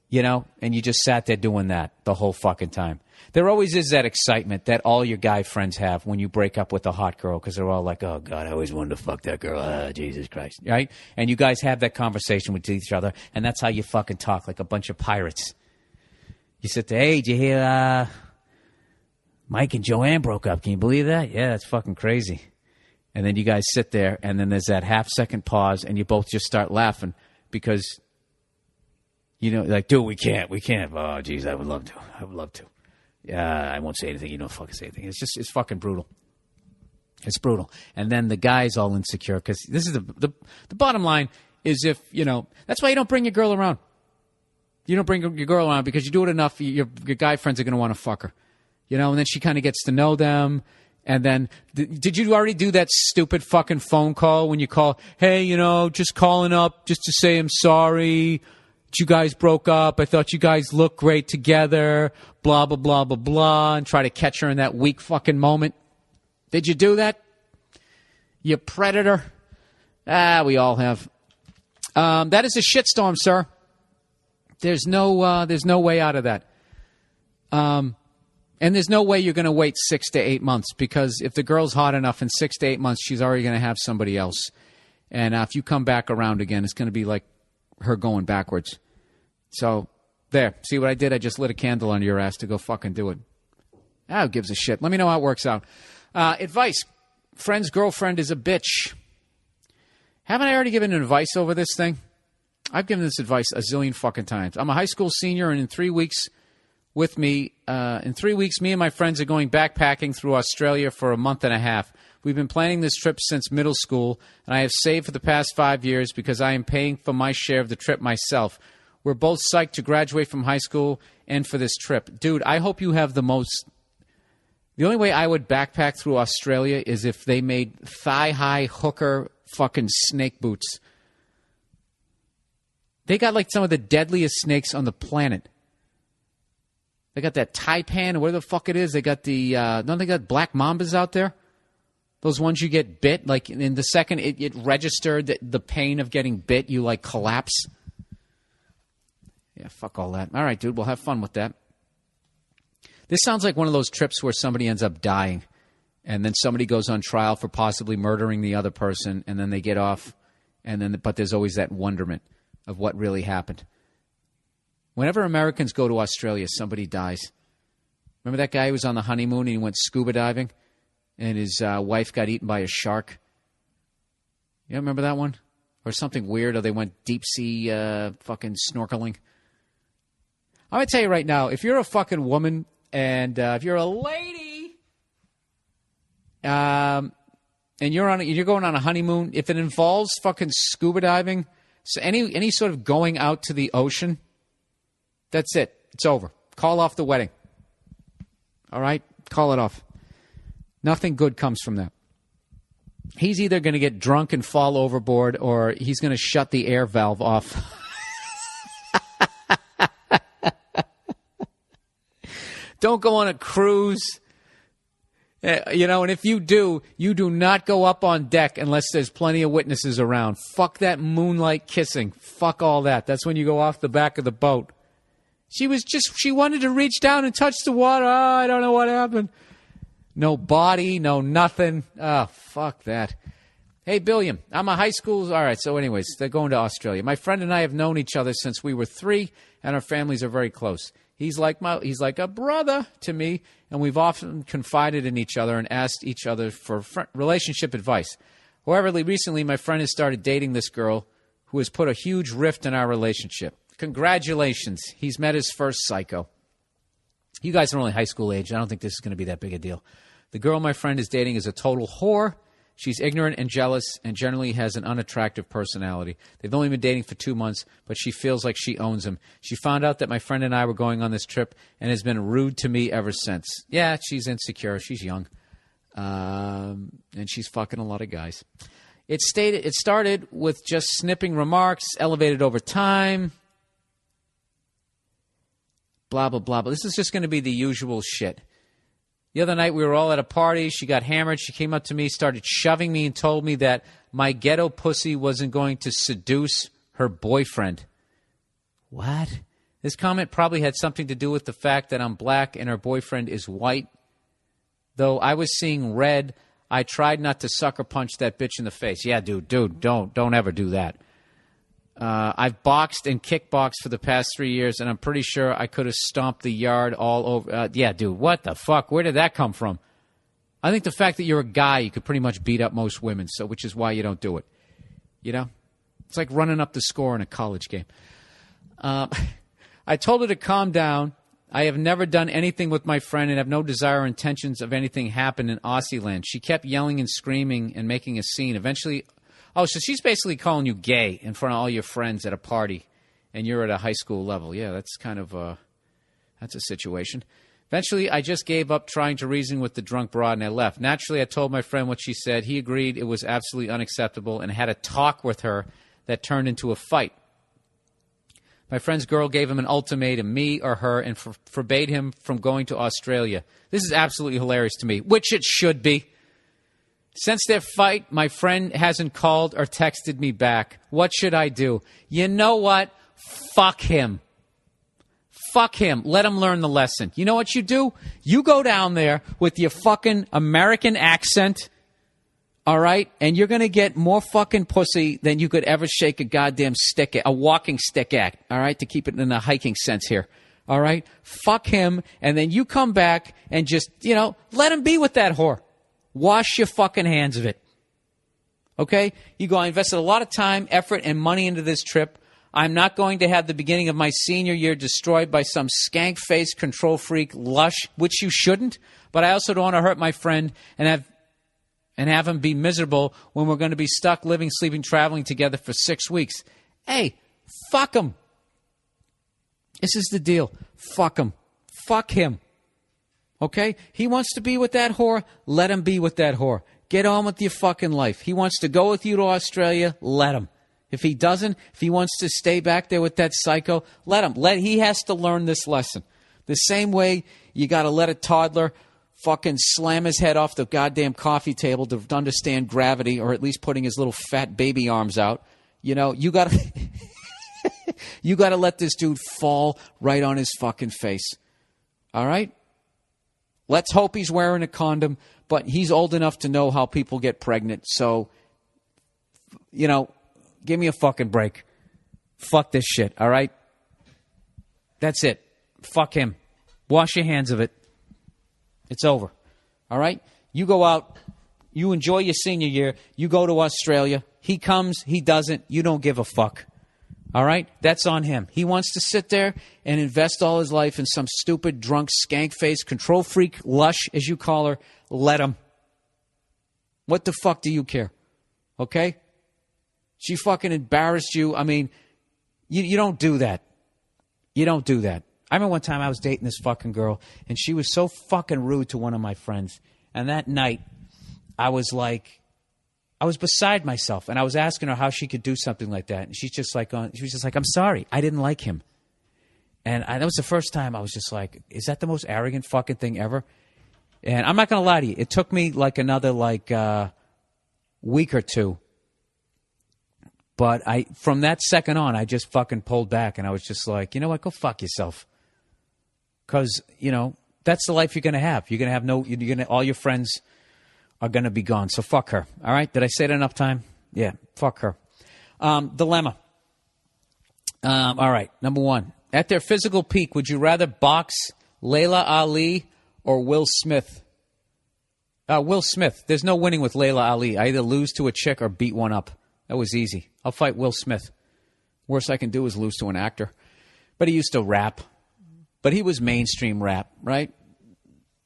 you know? And you just sat there doing that the whole fucking time. There always is that excitement that all your guy friends have when you break up with a hot girl because they're all like, oh, God, I always wanted to fuck that girl. Jesus Christ. Right? And you guys have that conversation with each other, and that's how you fucking talk like a bunch of pirates. You sit there, hey, did you hear Mike and Joanne broke up? Can you believe that? Yeah, that's fucking crazy. And then you guys sit there, and then there's that half-second pause, and you both just start laughing because, you know, like, dude, we can't. Oh, geez, I would love to. Yeah, I won't say anything. You don't fucking say anything. It's fucking brutal. It's brutal. And then the guy's all insecure because this is the bottom line is if, you know, that's why you don't bring your girl around. You don't bring your girl around because you do it enough, your guy friends are going to want to fuck her. You know, and then she kind of gets to know them. And then, did you already do that stupid fucking phone call when you call, hey, you know, just calling up just to say I'm sorry. You guys broke up. I thought you guys looked great together. Blah, blah, blah, blah, blah. And try to catch her in that weak fucking moment. Did you do that? You predator. We all have. That is a shitstorm, sir. There's no way out of that. And there's no way you're going to wait 6 to 8 months, because if the girl's hot enough, in 6 to 8 months, she's already going to have somebody else. And if you come back around again, it's going to be like her going backwards. So, there. See what I did? I just lit a candle under your ass to go fucking do it. Who gives a shit? Let me know how it works out. Advice. Friend's girlfriend is a bitch. Haven't I already given advice over this thing? I've given this advice a zillion fucking times. I'm a high school senior, and in 3 weeks, me and my friends are going backpacking through Australia for a month and a half. We've been planning this trip since middle school, and I have saved for the past 5 years because I am paying for my share of the trip myself. We're both psyched to graduate from high school and for this trip. Dude, I hope you have the most... The only way I would backpack through Australia is if they made thigh-high hooker fucking snake boots. They got like some of the deadliest snakes on the planet. They got that taipan, or whatever the fuck it is. They got don't they got black mambas out there? Those ones you get bit, like in the second it registered the pain of getting bit, you like collapse. Yeah, fuck all that. All right, dude, we'll have fun with that. This sounds like one of those trips where somebody ends up dying, and then somebody goes on trial for possibly murdering the other person, and then they get off, but there's always that wonderment of what really happened. Whenever Americans go to Australia, somebody dies. Remember that guy who was on the honeymoon and he went scuba diving, and his wife got eaten by a shark? You remember that one? Or something weird, or they went deep sea fucking snorkeling. I'm going to tell you right now, if you're a fucking woman, and if you're a lady, and you're going on a honeymoon, if it involves fucking scuba diving, so any sort of going out to the ocean, that's it. It's over. Call off the wedding. All right? Call it off. Nothing good comes from that. He's either going to get drunk and fall overboard, or he's going to shut the air valve off. Don't go on a cruise. And if you do not go up on deck unless there's plenty of witnesses around. Fuck that moonlight kissing. Fuck all that. That's when you go off the back of the boat. She wanted to reach down and touch the water. Oh, I don't know what happened. No body, no nothing. Oh, fuck that. Hey, Billiam, I'm a high school... All right, so anyways, they're going to Australia. My friend and I have known each other since we were 3, and our families are very close. He's like a brother to me, and we've often confided in each other and asked each other for relationship advice. However, recently my friend has started dating this girl who has put a huge rift in our relationship. Congratulations. He's met his first psycho. You guys are only high school age. I don't think this is going to be that big a deal. The girl my friend is dating is a total whore. She's ignorant and jealous and generally has an unattractive personality. They've only been dating for 2 months, but she feels like she owns him. She found out that my friend and I were going on this trip and has been rude to me ever since. Yeah, she's insecure. She's young. And she's fucking a lot of guys. It started with just snipping remarks, elevated over time. Blah, blah, blah. But this is just going to be the usual shit. The other night, we were all at a party. She got hammered. She came up to me, started shoving me, and told me that my ghetto pussy wasn't going to seduce her boyfriend. What? This comment probably had something to do with the fact that I'm black and her boyfriend is white. Though I was seeing red, I tried not to sucker punch that bitch in the face. Yeah, dude, don't ever do that. I've boxed and kickboxed for the past 3 years, and I'm pretty sure I could have stomped the yard all over. Yeah, dude, what the fuck? Where did that come from? I think the fact that you're a guy, you could pretty much beat up most women, so which is why you don't do it. You know? It's like running up the score in a college game. I told her to calm down. I have never done anything with my friend and have no desire or intentions of anything happen in Aussie land. She kept yelling and screaming and making a scene. Eventually... Oh, so she's basically calling you gay in front of all your friends at a party, and you're at a high school level. Yeah, that's kind of that's a situation. Eventually, I just gave up trying to reason with the drunk broad, and I left. Naturally, I told my friend what she said. He agreed it was absolutely unacceptable and had a talk with her that turned into a fight. My friend's girl gave him an ultimatum, me or her, and forbade him from going to Australia. This is absolutely hilarious to me, which it should be. Since their fight, my friend hasn't called or texted me back. What should I do? You know what? Fuck him. Fuck him. Let him learn the lesson. You know what you do? You go down there with your fucking American accent, all right? And you're going to get more fucking pussy than you could ever shake a goddamn stick at, a walking stick at, all right? To keep it in a hiking sense here, all right? Fuck him. And then you come back and just, let him be with that whore. Wash your fucking hands of it. Okay? You go, I invested a lot of time, effort, and money into this trip. I'm not going to have the beginning of my senior year destroyed by some skank-faced control freak lush, which you shouldn't. But I also don't want to hurt my friend and have him be miserable when we're going to be stuck living, sleeping, traveling together for 6 weeks. Hey, fuck him. This is the deal. Fuck him. Fuck him. Okay? He wants to be with that whore. Let him be with that whore. Get on with your fucking life. He wants to go with you to Australia. Let him. If he doesn't, if he wants to stay back there with that psycho, let him. He has to learn this lesson. The same way you got to let a toddler fucking slam his head off the goddamn coffee table to understand gravity, or at least putting his little fat baby arms out. You got to you got to let this dude fall right on his fucking face. All right? Let's hope he's wearing a condom, but he's old enough to know how people get pregnant. So, give me a fucking break. Fuck this shit, all right? That's it. Fuck him. Wash your hands of it. It's over, all right? You go out. You enjoy your senior year. You go to Australia. He comes. He doesn't. You don't give a fuck, all right? That's on him. He wants to sit there and invest all his life in some stupid, drunk, skank-faced, control freak, lush, as you call her. Let him. What the fuck do you care, okay? She fucking embarrassed you. I mean, you don't do that. You don't do that. I remember one time I was dating this fucking girl, and she was so fucking rude to one of my friends. And that night, I was beside myself, and I was asking her how she could do something like that. And she was just like, I'm sorry, I didn't like him. And that was the first time I was just like, is that the most arrogant fucking thing ever? And I'm not going to lie to you. It took me another week or two. But from that second on, I just fucking pulled back, and I was just like, you know what, go fuck yourself. Because, that's the life you're going to have. You're going to have all your friends are going to be gone. So fuck her. All right? Did I say it enough time? Yeah, fuck her. Dilemma. All right, number one. At their physical peak, would you rather box Laila Ali or Will Smith? Will Smith. There's no winning with Laila Ali. I either lose to a chick or beat one up. That was easy. I'll fight Will Smith. Worst I can do is lose to an actor. But he used to rap. But he was mainstream rap, right?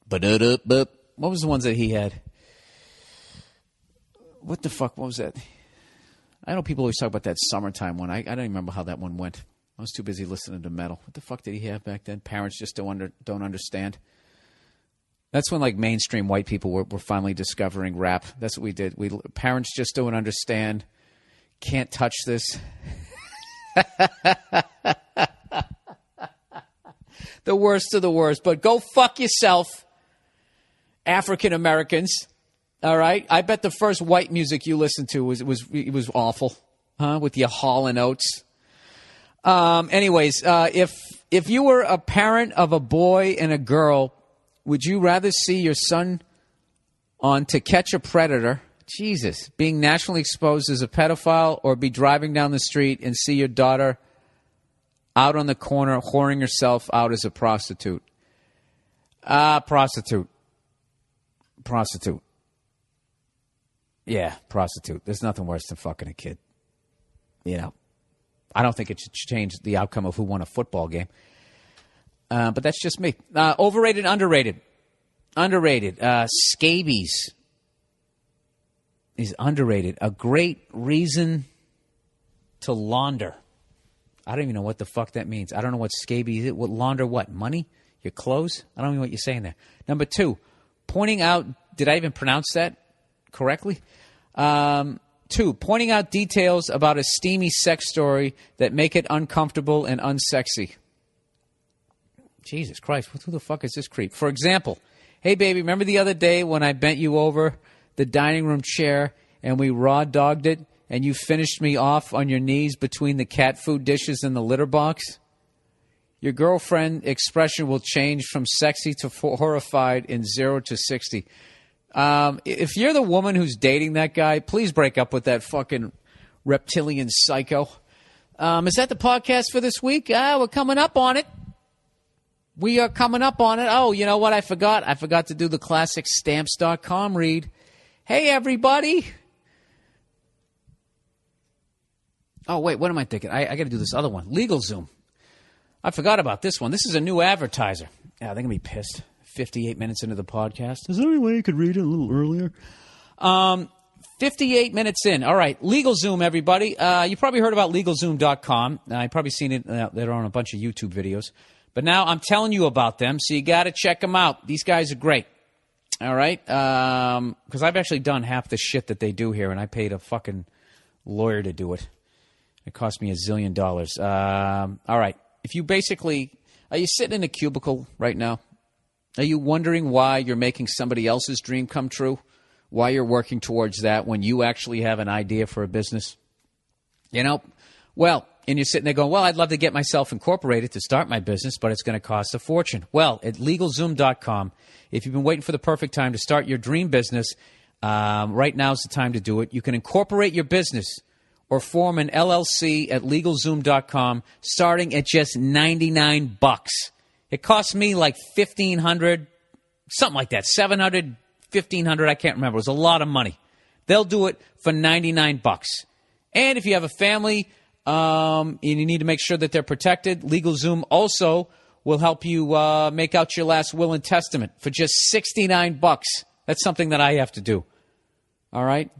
What was the ones that he had? What the fuck? What was that? I know people always talk about that Summertime one. I don't even remember how that one went. I was too busy listening to metal. What the fuck did he have back then? Parents just don't understand. That's when mainstream white people were finally discovering rap. That's what we did. Parents just don't understand. Can't touch this. The worst of the worst. But go fuck yourself, African Americans. All right? I bet the first white music you listened to was awful. With your Hall and Oates. Anyways, if you were a parent of a boy and a girl, would you rather see your son on To Catch a Predator, Jesus, being nationally exposed as a pedophile, or be driving down the street and see your daughter out on the corner whoring herself out as a prostitute? Prostitute. Yeah, prostitute. There's nothing worse than fucking a kid. I don't think it should change the outcome of who won a football game. But that's just me. Overrated, underrated. Underrated. Scabies is underrated. A great reason to launder. I don't even know what the fuck that means. I don't know what scabies is. What launder what? Money? Your clothes? I don't know what you're saying there. Number two, pointing out, did I even pronounce that correctly? Two, pointing out details about a steamy sex story that make it uncomfortable and unsexy. Jesus Christ, who the fuck is this creep? For example, hey, baby, remember the other day when I bent you over the dining room chair and we raw dogged it and you finished me off on your knees between the cat food dishes and the litter box, your girlfriend expression will change from sexy to horrified in 0 to 60. If you're the woman who's dating that guy, please break up with that fucking reptilian psycho. Is that the podcast for this week? We're coming up on it. We are coming up on it. Oh, you know what I forgot? I forgot to do the classic Stamps.com read. Hey, everybody. Oh, wait, what am I thinking? I got to do this other one. LegalZoom. I forgot about this one. This is a new advertiser. Yeah, they're going to be pissed. 58 minutes into the podcast. Is there any way you could read it a little earlier? 58 minutes in. All right, LegalZoom, everybody. You probably heard about LegalZoom.com. You've probably seen it. They're on a bunch of YouTube videos. But now I'm telling you about them, so you got to check them out. These guys are great. All right? Because I've actually done half the shit that they do here, and I paid a fucking lawyer to do it. It cost me $1 zillion. All right. If you basically... Are you sitting in a cubicle right now? Are you wondering why you're making somebody else's dream come true? Why you're working towards that when you actually have an idea for a business? You know, well... And you're sitting there going, well, I'd love to get myself incorporated to start my business, but it's going to cost a fortune. Well, at LegalZoom.com, if you've been waiting for the perfect time to start your dream business, right now's the time to do it. You can incorporate your business or form an LLC at LegalZoom.com starting at just $99. It cost me like $1,500, something like that, $700, $1,500, I can't remember. It was a lot of money. They'll do it for $99. And if you have a family... and you need to make sure that they're protected. LegalZoom also will help you make out your last will and testament for just $69. That's something that I have to do. All right?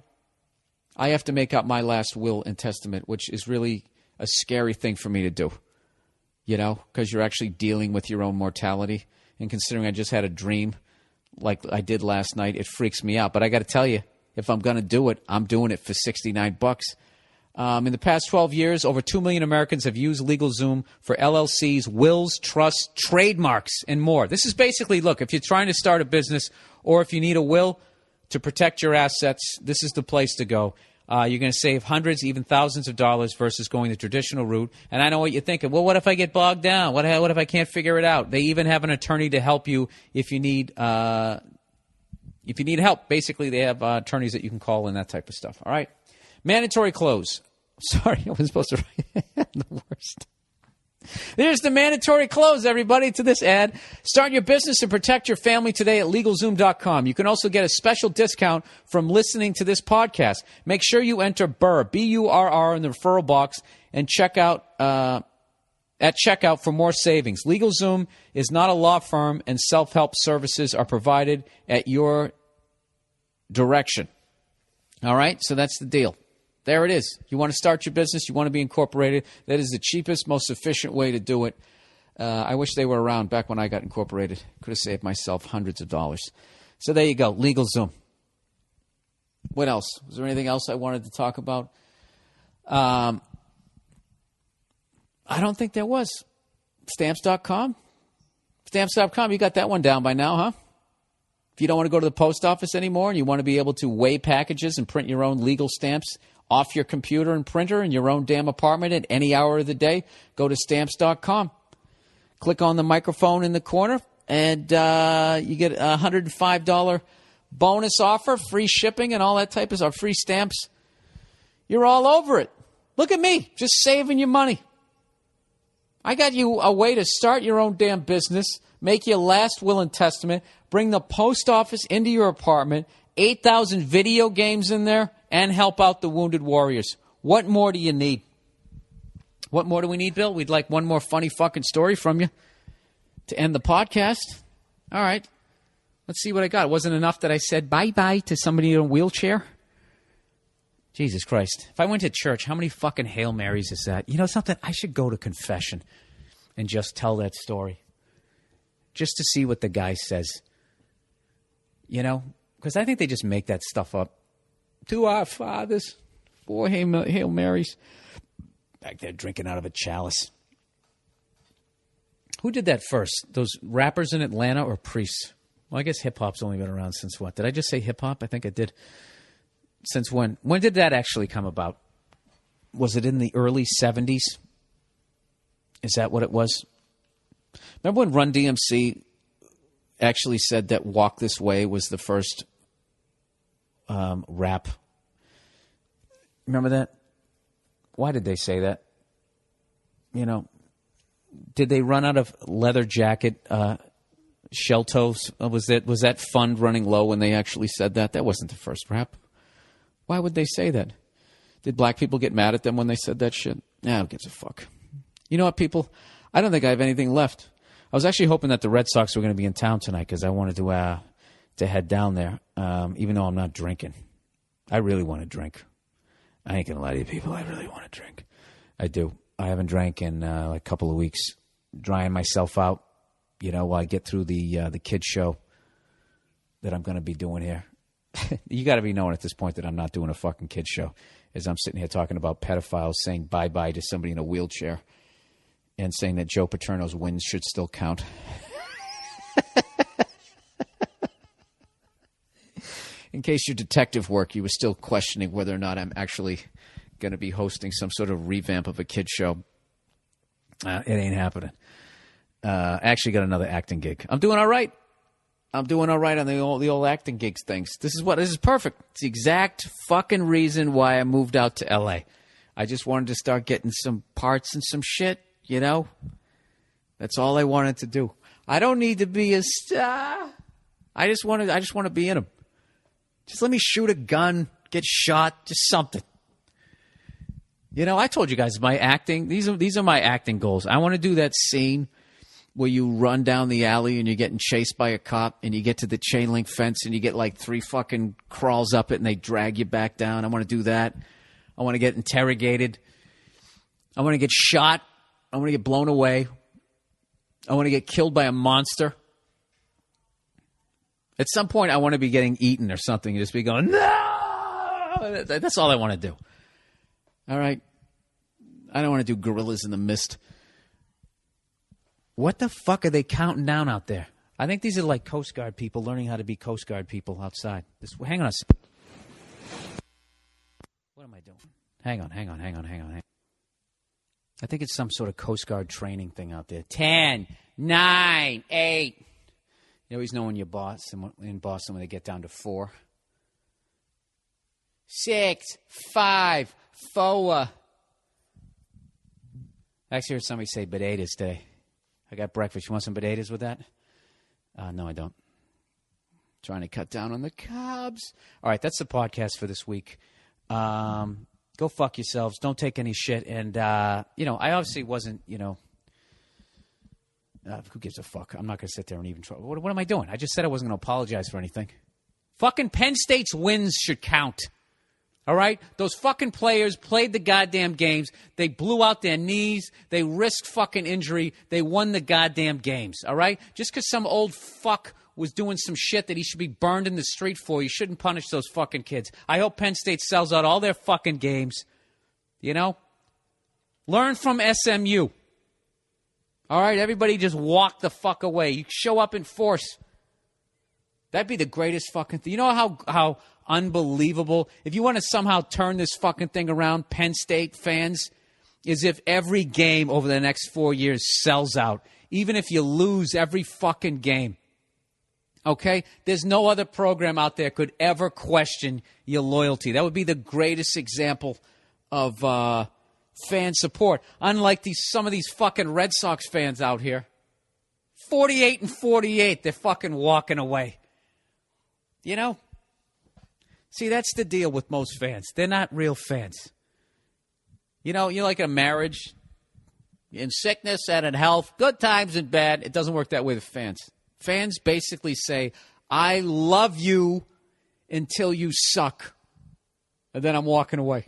I have to make out my last will and testament, which is really a scary thing for me to do. You know, because you're actually dealing with your own mortality. And considering I just had a dream like I did last night, it freaks me out. But I got to tell you, if I'm going to do it, I'm doing it for $69. In the past 12 years, over 2 million Americans have used LegalZoom for LLCs, wills, trusts, trademarks, and more. This is basically, look, if you're trying to start a business or if you need a will to protect your assets, this is the place to go. You're going to save hundreds, even thousands of dollars versus going the traditional route. And I know what you're thinking. Well, what if I get bogged down? What if I can't figure it out? They even have an attorney to help you if you need help. Basically, they have attorneys that you can call and that type of stuff. All right? Mandatory close. Sorry, I was supposed to write the worst. There's the mandatory close, everybody, to this ad. Start your business and protect your family today at LegalZoom.com. You can also get a special discount from listening to this podcast. Make sure you enter Burr, B-U-R-R, in the referral box and check out at checkout for more savings. LegalZoom is not a law firm, and self-help services are provided at your direction. All right, so that's the deal. There it is. You want to start your business, you want to be incorporated. That is the cheapest, most efficient way to do it. I wish they were around back when I got incorporated. Could have saved myself hundreds of dollars. So there you go, LegalZoom. What else? Was there anything else I wanted to talk about? I don't think there was. Stamps.com? Stamps.com, you got that one down by now, huh? If you don't want to go to the post office anymore and you want to be able to weigh packages and print your own legal stamps off your computer and printer in your own damn apartment at any hour of the day, go to Stamps.com. Click on the microphone in the corner, and you get a $105 bonus offer, free shipping and all that type of stuff, free stamps. You're all over it. Look at me, just saving you money. I got you a way to start your own damn business, make your last will and testament, bring the post office into your apartment, 8,000 video games in there, and help out the wounded warriors. What more do you need? What more do we need, Bill? We'd like one more funny fucking story from you to end the podcast. All right. Let's see what I got. It wasn't enough that I said bye-bye to somebody in a wheelchair. Jesus Christ. If I went to church, how many fucking Hail Marys is that? You know something? I should go to confession and just tell that story. Just to see what the guy says. You know? Because I think they just make that stuff up. To our fathers, 4 Hail Marys. Back there drinking out of a chalice. Who did that first? Those rappers in Atlanta or priests? Well, I guess hip-hop's only been around since what? Did I just say hip-hop? I think I did. Since when? When did that actually come about? Was it in the early 70s? Is that what it was? Remember when Run DMC actually said that Walk This Way was the first rap? Remember that? Why did they say that? You know, did they run out of leather jacket shell toes? Was that fund running low when they actually said that? That wasn't the first rap. Why would they say that? Did black people get mad at them when they said that shit? Nah, who gives a fuck? You know what, people? I don't think I have anything left. I was actually hoping that the Red Sox were going to be in town tonight because I wanted to head down there, even though I'm not drinking. I really want to drink. I ain't going to lie to you, people. I really want to drink. I do. I haven't drank in like a couple of weeks. Drying myself out, you know, while I get through the kids show that I'm going to be doing here. You got to be knowing at this point that I'm not doing a fucking kids show, as I'm sitting here talking about pedophiles saying bye-bye to somebody in a wheelchair and saying that Joe Paterno's wins should still count. In case your detective work, you were still questioning whether or not I'm actually going to be hosting some sort of revamp of a kid show. It ain't happening. I actually got another acting gig. I'm doing all right. I'm doing all right on the old acting gigs things. This is perfect. It's the exact fucking reason why I moved out to L.A. I just wanted to start getting some parts and some shit, you know? That's all I wanted to do. I don't need to be a star. I just want to be in them. Just let me shoot a gun, get shot, just something. You know, I told you guys my acting, these are my acting goals. I want to do that scene where you run down the alley and you're getting chased by a cop and you get to the chain link fence and you get like 3 fucking crawls up it and they drag you back down. I want to do that. I want to get interrogated. I want to get shot. I want to get blown away. I want to get killed by a monster. At some point, I want to be getting eaten or something and just be going, no! That's all I want to do. All right? I don't want to do Gorillas in the Mist. What the fuck are they counting down out there? I think these are like Coast Guard people learning how to be Coast Guard people outside. Hang on a second. What am I doing? Hang on. I think it's some sort of Coast Guard training thing out there. 10, 9, 8. You always know when you're in Boston when they get down to 4. 6, 5, 4. I actually heard somebody say potatoes today. I got breakfast. You want some potatoes with that? No, I don't. Trying to cut down on the carbs. All right, that's the podcast for this week. Go fuck yourselves. Don't take any shit. And, I obviously wasn't, who gives a fuck? I'm not going to sit there and even try. What am I doing? I just said I wasn't going to apologize for anything. Fucking Penn State's wins should count. All right? Those fucking players played the goddamn games. They blew out their knees. They risked fucking injury. They won the goddamn games. All right? Just because some old fuck was doing some shit that he should be burned in the street for, you shouldn't punish those fucking kids. I hope Penn State sells out all their fucking games. You know? Learn from SMU. All right? Everybody just walk the fuck away. You show up in force. That'd be the greatest fucking thing. You know how unbelievable, if you want to somehow turn this fucking thing around, Penn State fans, is if every game over the next 4 years sells out, even if you lose every fucking game. Okay? There's no other program out there could ever question your loyalty. That would be the greatest example of fan support. Unlike some of these fucking Red Sox fans out here. 48-48, they're fucking walking away. You know? See, that's the deal with most fans. They're not real fans. You know, you're like a marriage. In sickness and in health, good times and bad. It doesn't work that way with fans. Fans basically say, I love you until you suck. And then I'm walking away.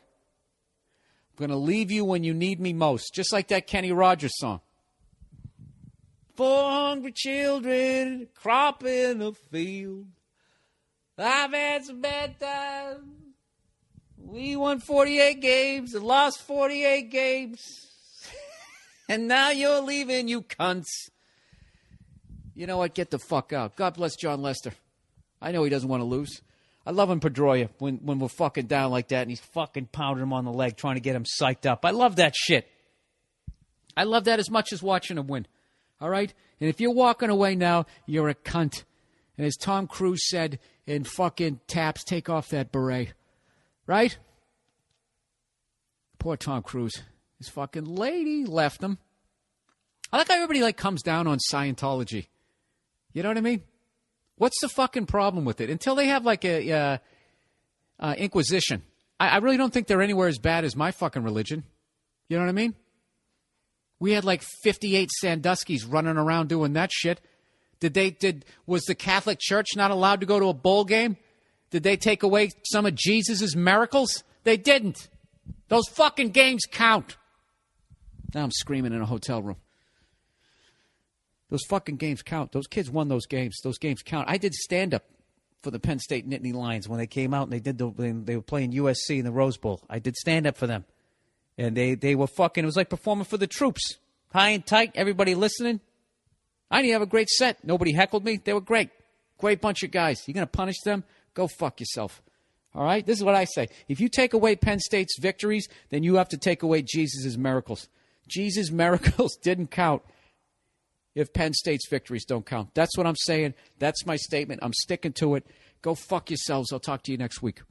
I'm going to leave you when you need me most. Just like that Kenny Rogers song. 4 hungry children crop in the field. I've had some bad times. We won 48 games and lost 48 games. And now you're leaving, you cunts. You know what? Get the fuck out. God bless John Lester. I know he doesn't want to lose. I love him, Pedroia, when we're fucking down like that and he's fucking pounding him on the leg, trying to get him psyched up. I love that shit. I love that as much as watching him win. All right? And if you're walking away now, you're a cunt. And as Tom Cruise said in fucking Taps, take off that beret. Right? Poor Tom Cruise. His fucking lady left him. I like how everybody comes down on Scientology. You know what I mean? What's the fucking problem with it? Until they have a Inquisition. I really don't think they're anywhere as bad as my fucking religion. You know what I mean? We had 58 Sandusky's running around doing that shit. Was the Catholic Church not allowed to go to a bowl game? Did they take away some of Jesus' miracles? They didn't. Those fucking games count. Now I'm screaming in a hotel room. Those fucking games count. Those kids won those games. Those games count. I did stand-up for the Penn State Nittany Lions when they came out and they were playing USC in the Rose Bowl. I did stand-up for them. And they were fucking, it was like performing for the troops. High and tight, everybody listening. I didn't have a great set. Nobody heckled me. They were great. Great bunch of guys. You going to punish them? Go fuck yourself. All right? This is what I say. If you take away Penn State's victories, then you have to take away Jesus' miracles. Jesus' miracles didn't count if Penn State's victories don't count. That's what I'm saying. That's my statement. I'm sticking to it. Go fuck yourselves. I'll talk to you next week.